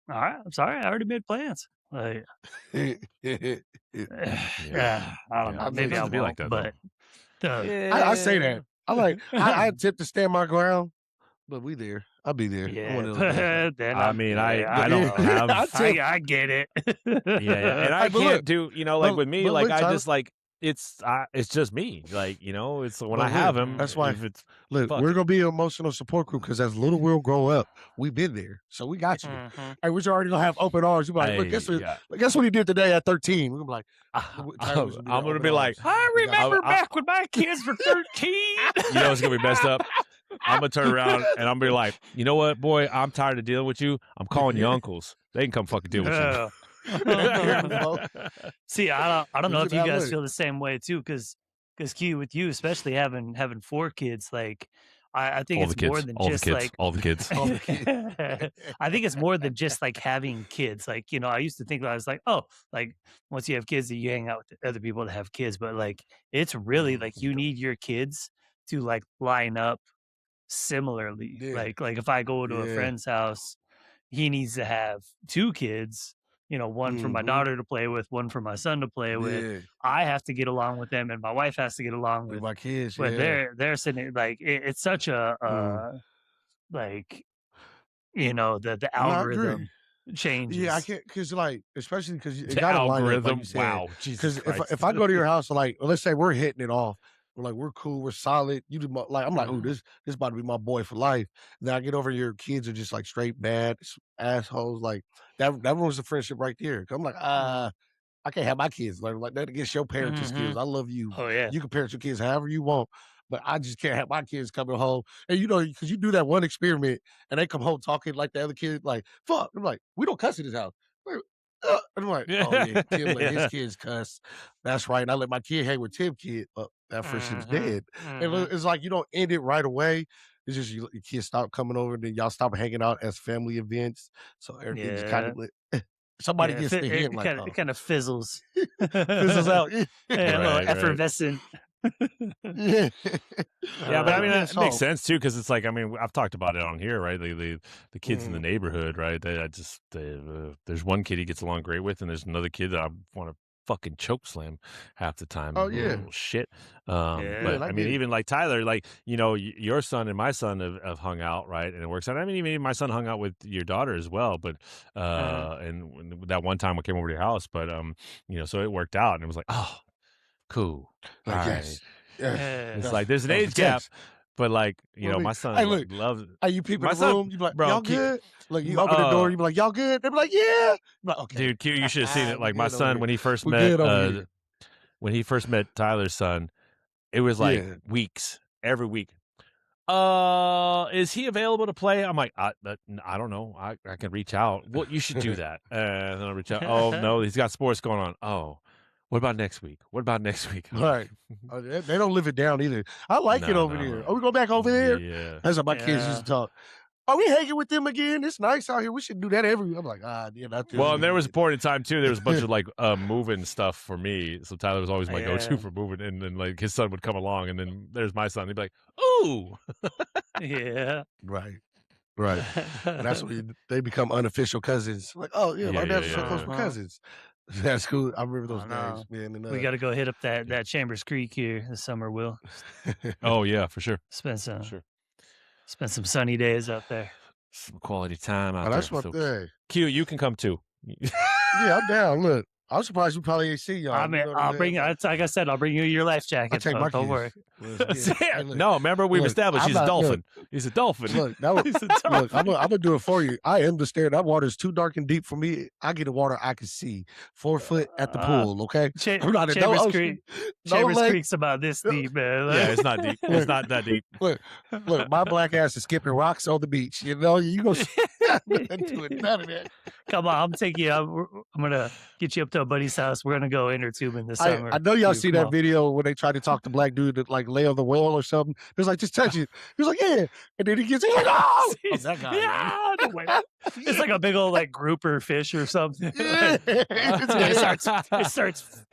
all right, I'm sorry, I already made plans. Like, yeah, I don't know. I Maybe think I it's be won't, like that, but I say that. I like I attempt to stand my ground, but we there. I'll be there. I'm one of those guys. then I mean, I I don't know. have I get it. yeah, and I Hey, but can't look, do, you know, like with me, but like look, I Tyler, just like it's just me, like, you know, it's when I but have look, him. that's why. If it's Look, fuck we're it. gonna be an emotional support group because as little will grow up, we've been there, so we got you. Hey, we're already gonna have open arms. You're like, look, guess what he did today at 13. We're gonna be like, Tyler's I'm gonna be open like, arms. I We got you. remember back when my kids were 13. you know, it's gonna be messed up. I'm gonna turn around and I'm gonna be like, you know what, boy, I'm tired of dealing with you. I'm calling you uncles. They can come fucking deal with you. See, I don't know if you That guys would. feel the same way too, because Q, with you, especially having 4 kids, like I think all the it's more kids, than all the just kids, like all the kids. All the kids. I think it's more than just like having kids. Like, you know, I used to think, I was like, oh, like once you have kids, that you hang out with other people that have kids, but like it's really like you need your kids to like line up similarly. Yeah. Like if I go to a Yeah. friend's house, he needs to have 2 kids, you know, one for my daughter to play with, one for my son to play with. Yeah. I have to get along with them, and my wife has to get along With with my kids, when yeah. they're sitting like it's such a like, you know, the No, I agree. algorithm changes. Yeah, I can't because like especially because it The got to line up like algorithm. you said. Wow, Jesus Because Christ. if I go to your house, like let's say we're hitting it off, we're cool, we're solid. You do like I'm like, oh, this about to be my boy for life. Then I get over, your kids are just like straight bad assholes. Like that ruins the friendship right there. I'm like, I can't have my kids like that against your parenting skills. I love you. Oh yeah. You can parent your kids however you want, but I just can't have my kids coming home. And you know, because you do that one experiment and they come home talking like the other kid, like, fuck. I'm like, we don't cuss in this house. And I'm like, oh yeah, Tim let his kids cuss. That's right. And I let my kid hang with Tim kid. That friendship's dead. And it's like you don't end it right away. It's just your kids stop coming over, and then y'all stop hanging out as family events. So everything just kind of somebody gets to him like, it kind of fizzles. fizzles out. A little effervescent. Yeah. Yeah, but I mean, Yeah, that makes sense too, because it's like, I mean, I've talked about it on here, right? The kids in the neighborhood, right? There's one kid he gets along great with, and there's another kid that I want to fucking choke slam half the time. Oh, yeah. Little shit. Yeah, But I I get mean, it. even like Tyler, like, you know, your son and my son have hung out, right? And it works out. I mean, even my son hung out with your daughter as well, but and that one time I came over to your house, but you know, so it worked out, and it was like, oh, cool. All Like, right. yes. Yes. It's like there's an that was age the gap, case. But like, you know, my son Hey, look, loves it. Hey, you people My in the son- room, you be like, bro, y'all good? Like, you open the door, you be like, y'all good? They be like, yeah. I'm like, okay. Dude, Q, you should have seen it. We Like my good over son, here. when he first We met good over here. when he first met Tyler's son, it was like Yeah. weeks, every week. Is he available to play? I'm like, I don't know. I can reach out. Well, you should do that. And then I'll reach out. Oh no, he's got sports going on. Oh, what about next week? What about next week? Right. They don't live it down either. I like it over there. Oh, we go back over there? Yeah. That's how my kids used to talk. Are we hanging with them again? It's nice out here. We should do that every week. I'm like, yeah, that's Well, and there was a point in time too. There was a bunch of like moving stuff for me. So Tyler was always my go-to for moving, and then like his son would come along, and then there's my son. He'd be like, "Ooh, Yeah. Right. And that's when they become unofficial cousins. Like, oh yeah, my dad's so close with cousins. That's cool. I remember those days, man. And, we got to go hit up that Chambers Creek here this summer, Will. Oh yeah, for sure. Spend some sunny days out there. Some quality time out there. That's what they. Q, you can come too. Yeah, I'm down. Look, I'm surprised you probably ain't see y'all. I mean, I'll bring. Like I said, I'll bring you your life jacket. I'll take my don't worry. Hey, No, remember we've established he's a dolphin. He's a dolphin. Look, look, I'm gonna do it for you. I am the stair. That water is too dark and deep for me. I get the water I can see 4 foot at the pool. Okay, I'm not in no ocean. Chambers Creek's about this deep, man. Yeah, it's not deep. It's not that deep. Look, my black ass is skipping rocks on the beach. You know, you go do it. None of that. Come on, I'm taking you. I'm gonna get you up to a buddy's house. We're gonna go inner tubing this summer. I know y'all see that video when they try to talk to black dude that like lay on the wall or something. It's like, just touch it. He's like, yeah, and then he gets like, oh, that guy. Yeah, no way. It's like a big old like grouper fish or something. It starts.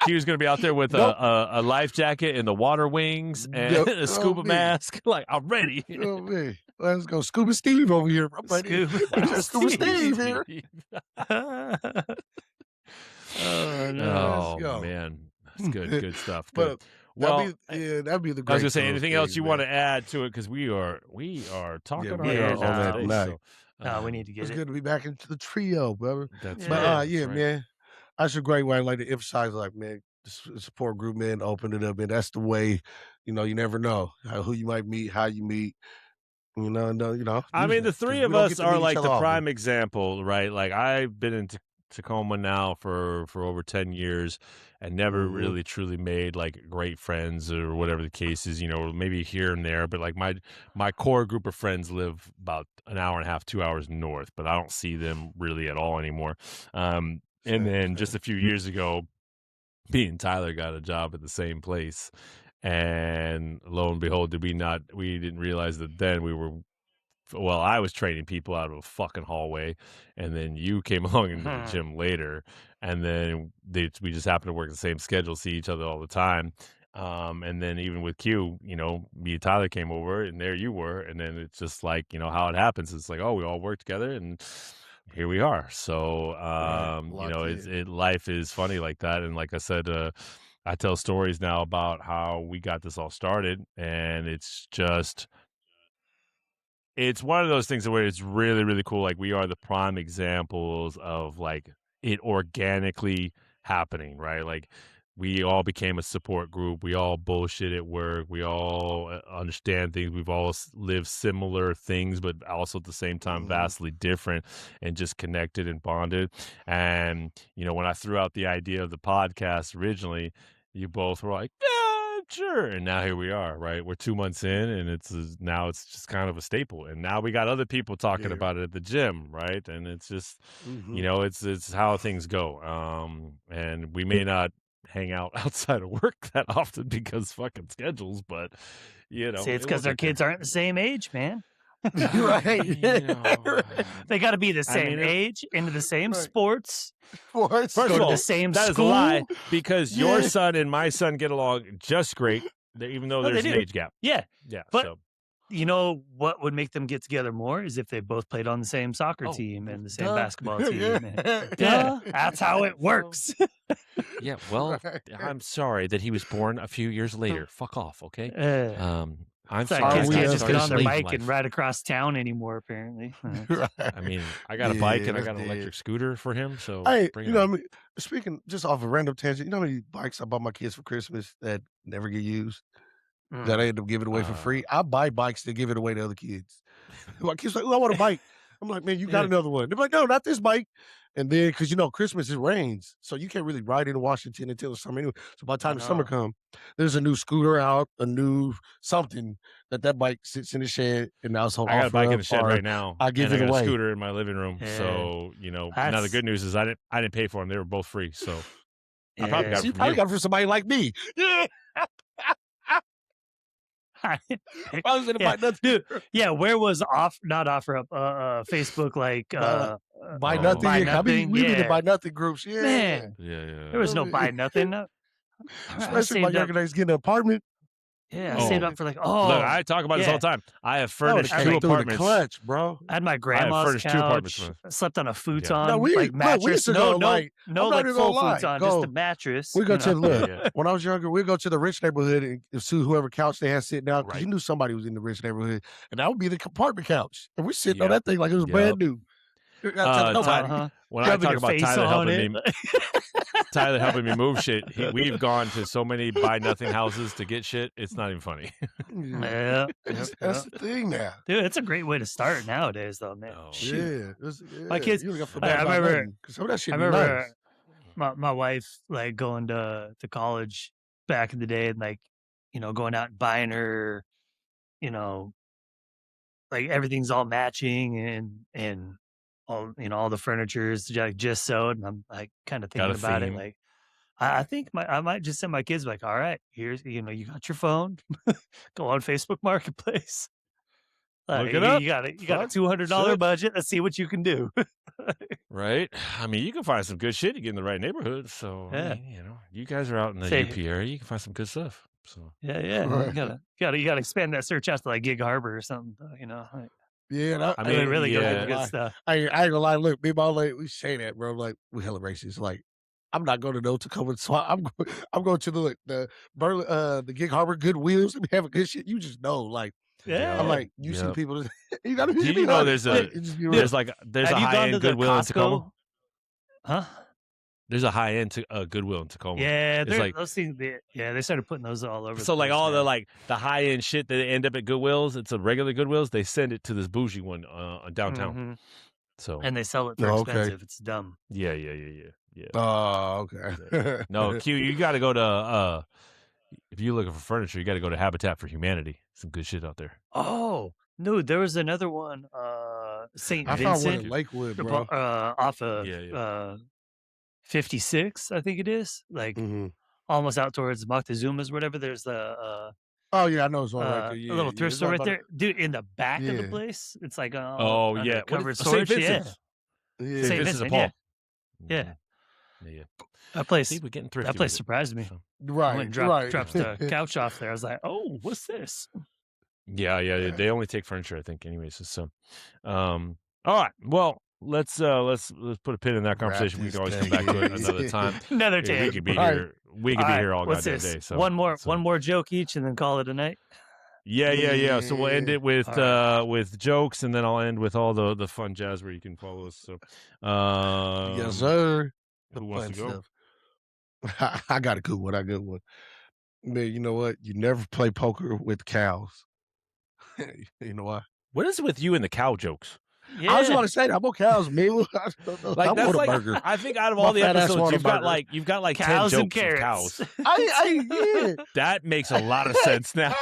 He was gonna be out there with a life jacket and the water wings and a scuba mask. Like, I'm ready. Oh man. Let's go, Scuba Steve over here. Scuba Steve here. Oh man, that's good stuff. Good. Well, that'd be the. Great I was gonna say anything else you want to add to it, because we are talking on that night. No, we need to get it's it. good to be back into the trio, brother. That's right. Man. That's a great way. I like to emphasize, like, man, the support group, man, open it up, and that's the way. You know, you never know who you might meet, how you meet. You know. I mean, the three of us are like the prime example, right? Like, I've been in Tacoma now for over 10 years and never really truly made like great friends or whatever the case is, you know, maybe here and there. But like my core group of friends live about an hour and a half, 2 hours north, but I don't see them really at all anymore. And then just a few years ago, me and Tyler got a job at the same place. And lo and behold, we didn't realize that then I was training people out of a fucking hallway, and then you came along into the gym later, and then we just happened to work the same schedule, see each other all the time. And then even with Q, you know, me and Tyler came over, and there you were, and then it's just like, you know, how it happens. It's like, oh, we all work together, and here we are. So, you know, life is funny like that. And like I said, I tell stories now about how we got this all started, and it's one of those things where it's really, really cool. Like, we are the prime examples of like it organically happening, right? Like, we all became a support group. We all bullshit at work. We all understand things. We've all lived similar things, but also at the same time vastly different, and just connected and bonded. And, you know, when I threw out the idea of the podcast originally, you both were like, yeah, sure. And now here we are, right? We're 2 months in, and now it's just kind of a staple. And now we got other people talking about it at the gym, right? And it's just, you know, it's how things go. And we may not hang out outside of work that often because fucking schedules, but you know, see, it's because their kids aren't the same age, man. Right. They got to be the same age, into the same sports. First of all, the same that school. is a lie, because your son and my son get along just great, even though there's an age gap. Yeah. But so. You know what would make them get together more is if they both played on the same soccer team and the same basketball team. Yeah, that's how it works. Yeah, well, I'm sorry that he was born a few years later. Fuck off, okay? I'm sorry. Kids can't just get on their bike and ride across town anymore, apparently. I mean, I got a bike and I got an electric scooter for him, so hey, you know, I mean, speaking just off a random tangent, you know how many bikes I bought my kids for Christmas that never get used? that I end up giving away for free. I buy bikes to give it away to other kids. My kids like, "Oh, I want a bike." I'm like, "Man, you got another one." They're like, "No, not this bike." And then, because Christmas it rains, so you can't really ride into Washington until the summer anyway. So by the time the summer comes, there's a new scooter out, a new something that bike sits in the shed, and now so I got a bike in the shed right now. I give and it I got away. a scooter in my living room. Yeah. So now the good news is I didn't pay for them; they were both free. So I probably got So it you from probably you. got it from somebody like me. Yeah. I was in buy nothing. Dude, yeah, where was not offer up Facebook like buy Oh. nothing? Buy Yeah, nothing? we be the Yeah. buy nothing groups. Yeah. Man, Yeah. there was no buy nothing. I Especially my saved up. younger days getting an apartment. Yeah, I Oh. saved up for like Look, I talk about this all the time. I have furnished came two through the apartments. clutch, bro. I had my grandma's furnished two apartments couch. with- I slept on a futon, No, we like mattress. used to go, no, like, I'm no, not like even full gonna lie. futon, Go. just a mattress. We go you to know? Yeah. when I was younger, we'd go to the rich neighborhood and sue whoever couch they had sitting out because Right. you knew somebody was in the rich neighborhood, and that would be the apartment couch, and we sitting on Yep. that thing like it was brand new. You gotta tell nobody. When I Rubbing talk your about face Tyler on helping it. Tyler helping me move shit, we've gone to so many buy nothing houses to get shit. It's not even funny. Yeah, That's the thing now. dude, it's a great way to start nowadays, though, man. Oh. Shoot. Yeah, My kids- You don't got to feel I bad about remember- nothing, 'cause some of that shit I be remember nice. my wife like going to college back in the day and like, going out and buying her, like everything's all matching and all, all the furniture is just sewed. And I'm like kind of Got thinking a about it. theme. Like, I think I might just send my kids like, all right, here's, you got your phone, go on Facebook Marketplace. Look it up. You got a Fuck, $200 shit. budget. Let's see what you can do. Right? I mean, you can find some good shit. You get in the right neighborhood. So, I Yeah. mean, you guys are out in the Say- UP area. You can find some good stuff. So, Yeah. Right. You gotta expand that search out to like Gig Harbor or something. Like, Yeah, that, I really, mean, really yeah. good stuff. I ain't gonna lie. Look, me and my old lady, we say that, bro. Like, we hella racist. Like, I'm not going to no Tacoma swap. I'm going to the Gig Harbor Goodwills. They be having good shit. You just know, like, Yeah. I'm like, you see the Yep. people. You gotta Do be you know honest. there's a- It just be real. there's a Have you high gone to end the Goodwill in Tacoma. Costco? Huh? There's a high end Goodwill in Tacoma. Yeah, It's like- those things. They started putting those all over. So the like place all now. the high end shit that end up at Goodwills, it's a regular Goodwills. They send it to this bougie one downtown. Mhm. So And they sell it for Oh, okay. expensive. It's dumb. yeah. Oh, okay. No, Q, you got to go to if you're looking for furniture, you got to go to Habitat for Humanity. Some good shit out there. Oh no, there was another one. St. I found one in Vincent, Lakewood, bro. off of Yeah. 56, I think it is. Like Mhm. almost out towards Moctezuma's, or whatever. There's the Oh yeah, I know it's one right there. Yeah, a little yeah, thrift it's store all right about there, dude. In the back of the Yeah. place, it's like Oh under yeah, What covered is- St. storage. Yeah, Vincent's. Yeah. St. St. Vincent's de Vincent, Paul. Yeah. Mm-hmm. Yeah. that place. See, we're getting thrifty. That place with it. surprised me. So- I Right, went and right. dropped the couch off there. I was like, oh, what's this? Yeah. They only take furniture, I think, anyways. So, all right. Well, let's put a pin in that Wrap conversation. We this can always come back to it thing. another time. Another Yeah, day. we could be Right. here. We could All be right, here all what's goddamn this? day. So one more joke each, and then call it a night. Yeah. So we'll end it with All with jokes, and then I'll end with all the fun jazz where you can follow us. So, Yes, sir. who wants to go? Stuff. I got a good one. Man, you know what? You never play poker with cows. You know why? What is it with you and the cow jokes? Yeah. I was about to say that. I'm on cows, man. Like I that's want a like burger. I think out of My all the fat ass episodes, want a you've got like cows 10 and jokes of carrots. cows. Yeah. That makes a lot of sense now.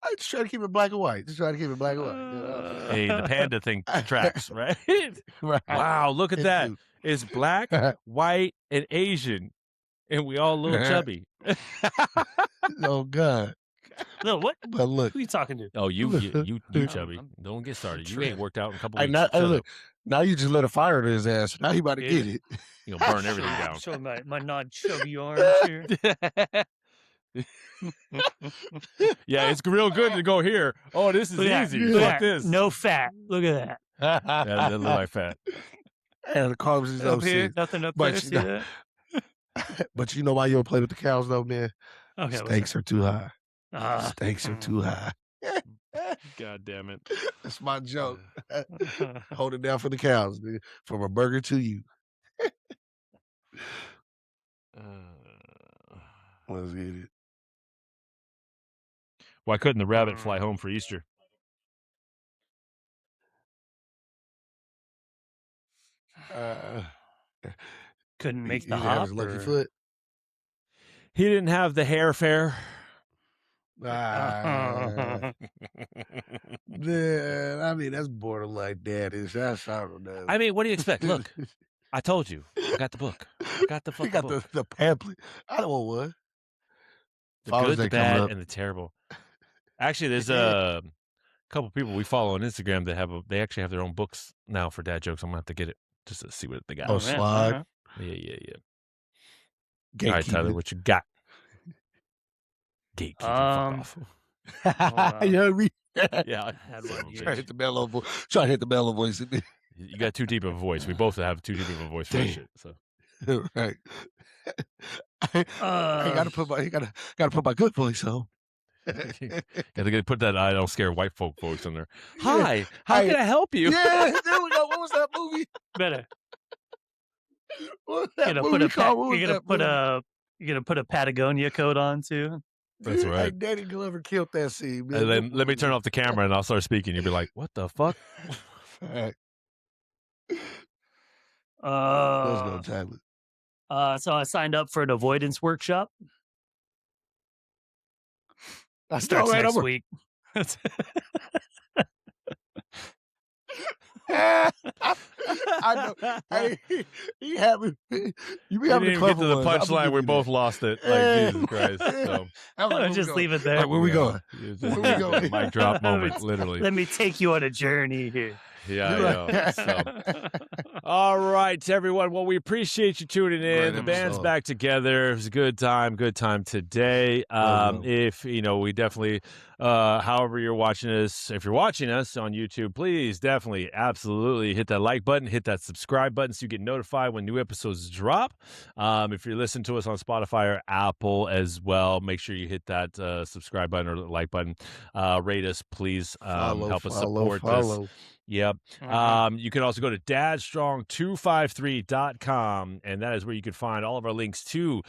I just try to keep it black and white. Just try to keep it black and white. You know? Hey, the panda thing tracks, right? Right. Wow, look at that. Dude. It's black, white, and Asian, and we all a little chubby. Oh God. No, what? But look, Who are you talking to? Oh, you chubby. Don't get started. You ain't worked out in a couple hey, weeks. now, Shut look, up. now you just let a fire to his ass. Now he about to get it. You gonna burn everything down. Show my non-chubby arms here. Yeah, it's real good to go here. Oh, this is Look at easy. that. Look Fuck at that. this. No fat. Look at that. Yeah, that look like fat. And the carbs is Up no here, shit. nothing up But there. you See know- that? But you know why you don't play with the cows though, man? Okay. Stakes are too high. Ah. Stakes are too high. God damn it. That's my joke. Hold it down for the cows, dude. From a burger to you. Let's get it. Why couldn't the rabbit fly home for Easter? Couldn't make he the didn't have hop. his lucky or- foot. He didn't have the hair fair. Man, I mean, that's borderline daddish. That's, I don't know. I mean, what do you expect? Look, I told you. I got the book. I got the he fucking got book. the pamphlet. I don't want one. The Father's good, Day the coming bad, up. and the terrible. Actually, there's a couple people we follow on Instagram that they actually have their own books now for dad jokes. I'm gonna have to get it just to see what they got. Oh, man, slide. alright. Yeah. All right, Tyler, Gatekeeping. what you got? Gatekeeping, fuck off. You heard me? Yeah, I had son one of a here. Try to bitch. hit the mellow voice. Try to hit the mellow voice in me. You got too deep of a voice. We both have too deep of a voice for that Damn. shit. So Right. I gotta put my good voice on. gotta put that I don't scare white folk voice in there. Hi, how can I help you? Yeah, there we go. What was that movie? Better. What was You're that gonna movie put called? What was that movie? you're gonna put a Patagonia coat on too. That's Dude, right. Hey, Danny Glover killed that scene, man. And then let me turn off the camera and I'll start speaking. You'll be like, "What the fuck?" Right. Let's go, Tyler. So I signed up for an avoidance workshop. That Starts next week. I know. Hey, he had me. You be We having didn't the even get clever to the ones. I'll be punchline. We giving both you lost it. Yeah. Like Jesus Christ. So that. I'm like, where we Just going? leave it there. Like, where we going? it was just Where we a going? mic drop moment, literally. Let me take you on a journey here. Yeah, I know. So. All right, everyone. Well, we appreciate you tuning in. Great The band's episode. back together. It was a good time today. Well. If we definitely, however you're watching us, if you're watching us on YouTube, please definitely, absolutely hit that like button, hit that subscribe button so you get notified when new episodes drop. If you're listening to us on Spotify or Apple as well, make sure you hit that subscribe button or like button. Rate us, please. Help us support this. Yep. You can also go to dadstrong253.com, and that is where you can find all of our links to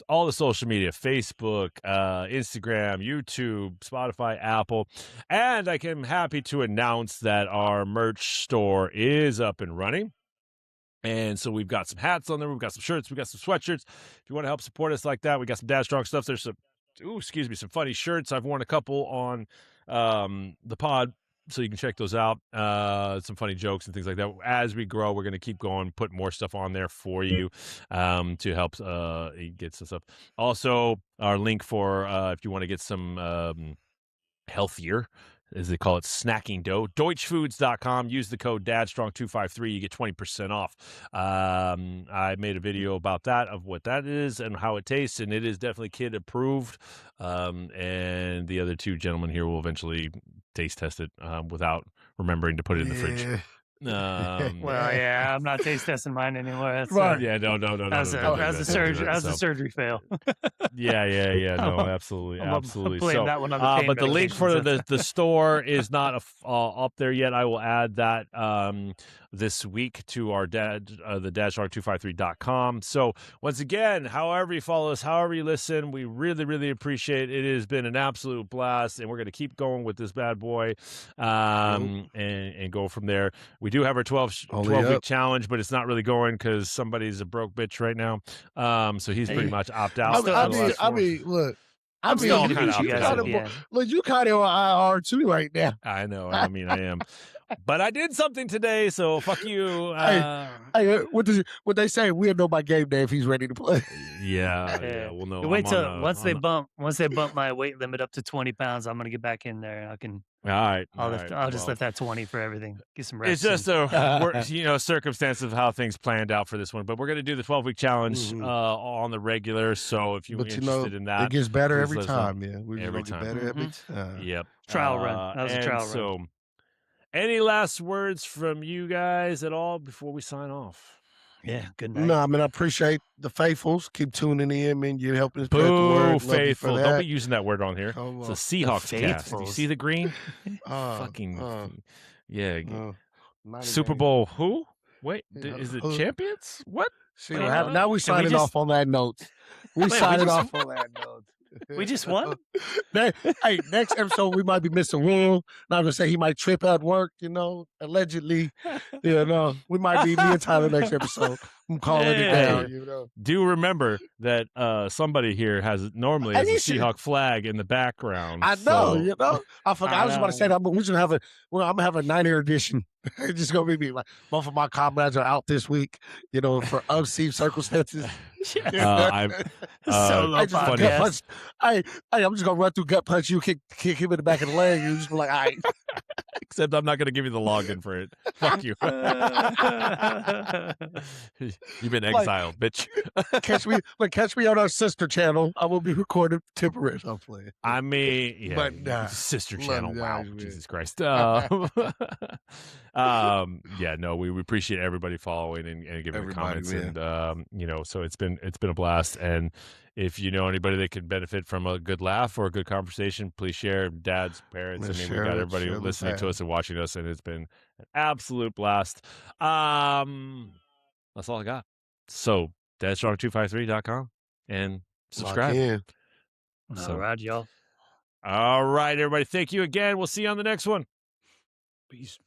all the social media, Facebook, Instagram, YouTube, Spotify, Apple. And I am happy to announce that our merch store is up and running. And so we've got some hats on there. We've got some shirts. We've got some sweatshirts. If you want to help support us like that, we got some Dad Strong stuff. There's some, some funny shirts. I've worn a couple on the pod, so you can check those out. Some funny jokes and things like that. As we grow, we're going to keep going, put more stuff on there for you to help get some stuff. Also, our link for if you want to get some healthier, as they call it, snacking dough, deutschfoods.com. Use the code DADSTRONG253. You get 20% off. I made a video about that, of what that is and how it tastes, and it is definitely kid approved. And the other two gentlemen here will eventually taste test it without remembering to put it in the fridge. Well, yeah, I'm not taste testing mine anymore. That's Right. Yeah, no. How's the surgery fail? Yeah. No, absolutely. I'm blame So, that one on the pain but the link for medications. the store is not up there yet. I will add that this week to our the dadstrong253.com. So once again, however you follow us, however you listen, we really, really appreciate it. It has been an absolute blast, and we're going to keep going with this bad boy and go from there. We do have our 12-week challenge, but it's not really going because somebody's a broke bitch right now. So he's pretty much opt out. I mean, look. I'm still looking at you guys at the end. Look, you kind of on IR too right now. I know. I mean, I am. But I did something today, so fuck you. Hey, what they say? We'll know my game day if he's ready to play. Yeah. We'll know. Wait till once they bump my weight limit up to 20 pounds, I'm gonna get back in there. I can. All right. I'll just lift that 20 for everything. Get some rest. It's just a circumstance of how things planned out for this one. But we're going to do the 12-week challenge on the regular. So if you're interested in that, it gets better every time, man. Every time. Better every time. Yep. Trial run. That was a trial run. So, any last words from you guys at all before we sign off? Yeah, good night. No, I mean, I appreciate the faithfuls. Keep tuning in, man. You're helping us spread the word. Faithful. Don't be using that word on here. Come it's on. a Seahawks cast. Do you see the green? Super Bowl who? Wait, is it champions? What? See what happened? Now we signing off on that note. We signing off on that note. We just won. Hey, next episode we might be missing Will. Not gonna say he might trip at work, allegedly. We might be me and Tyler next episode. I'm calling it down, Do remember that somebody here normally has a Seahawk flag in the background. I know, I forgot. I was about to say that, but I'm gonna have a Niner edition. It's just gonna be me. Like, both of my comrades are out this week, for unseen circumstances. I'm Solo podcast. I'm just gonna run through gut punch you, kick him in the back of the leg, and you just be like, all right. Except I'm not going to give you the login for it. Fuck you. You've been exiled, bitch. catch me on our sister channel. I will be recording temporary. I'm playing. I mean, yeah, but sister channel. Wow, Jesus Christ. We appreciate everybody following and giving the comments, man. And so it's been a blast. And if you know anybody that could benefit from a good laugh or a good conversation, please share. Dad's parents. We got everybody listening to us and watching us, and it's been an absolute blast. That's all I got. So, dadstrong253.com and subscribe. All right, y'all. All right, everybody. Thank you again. We'll see you on the next one. Peace.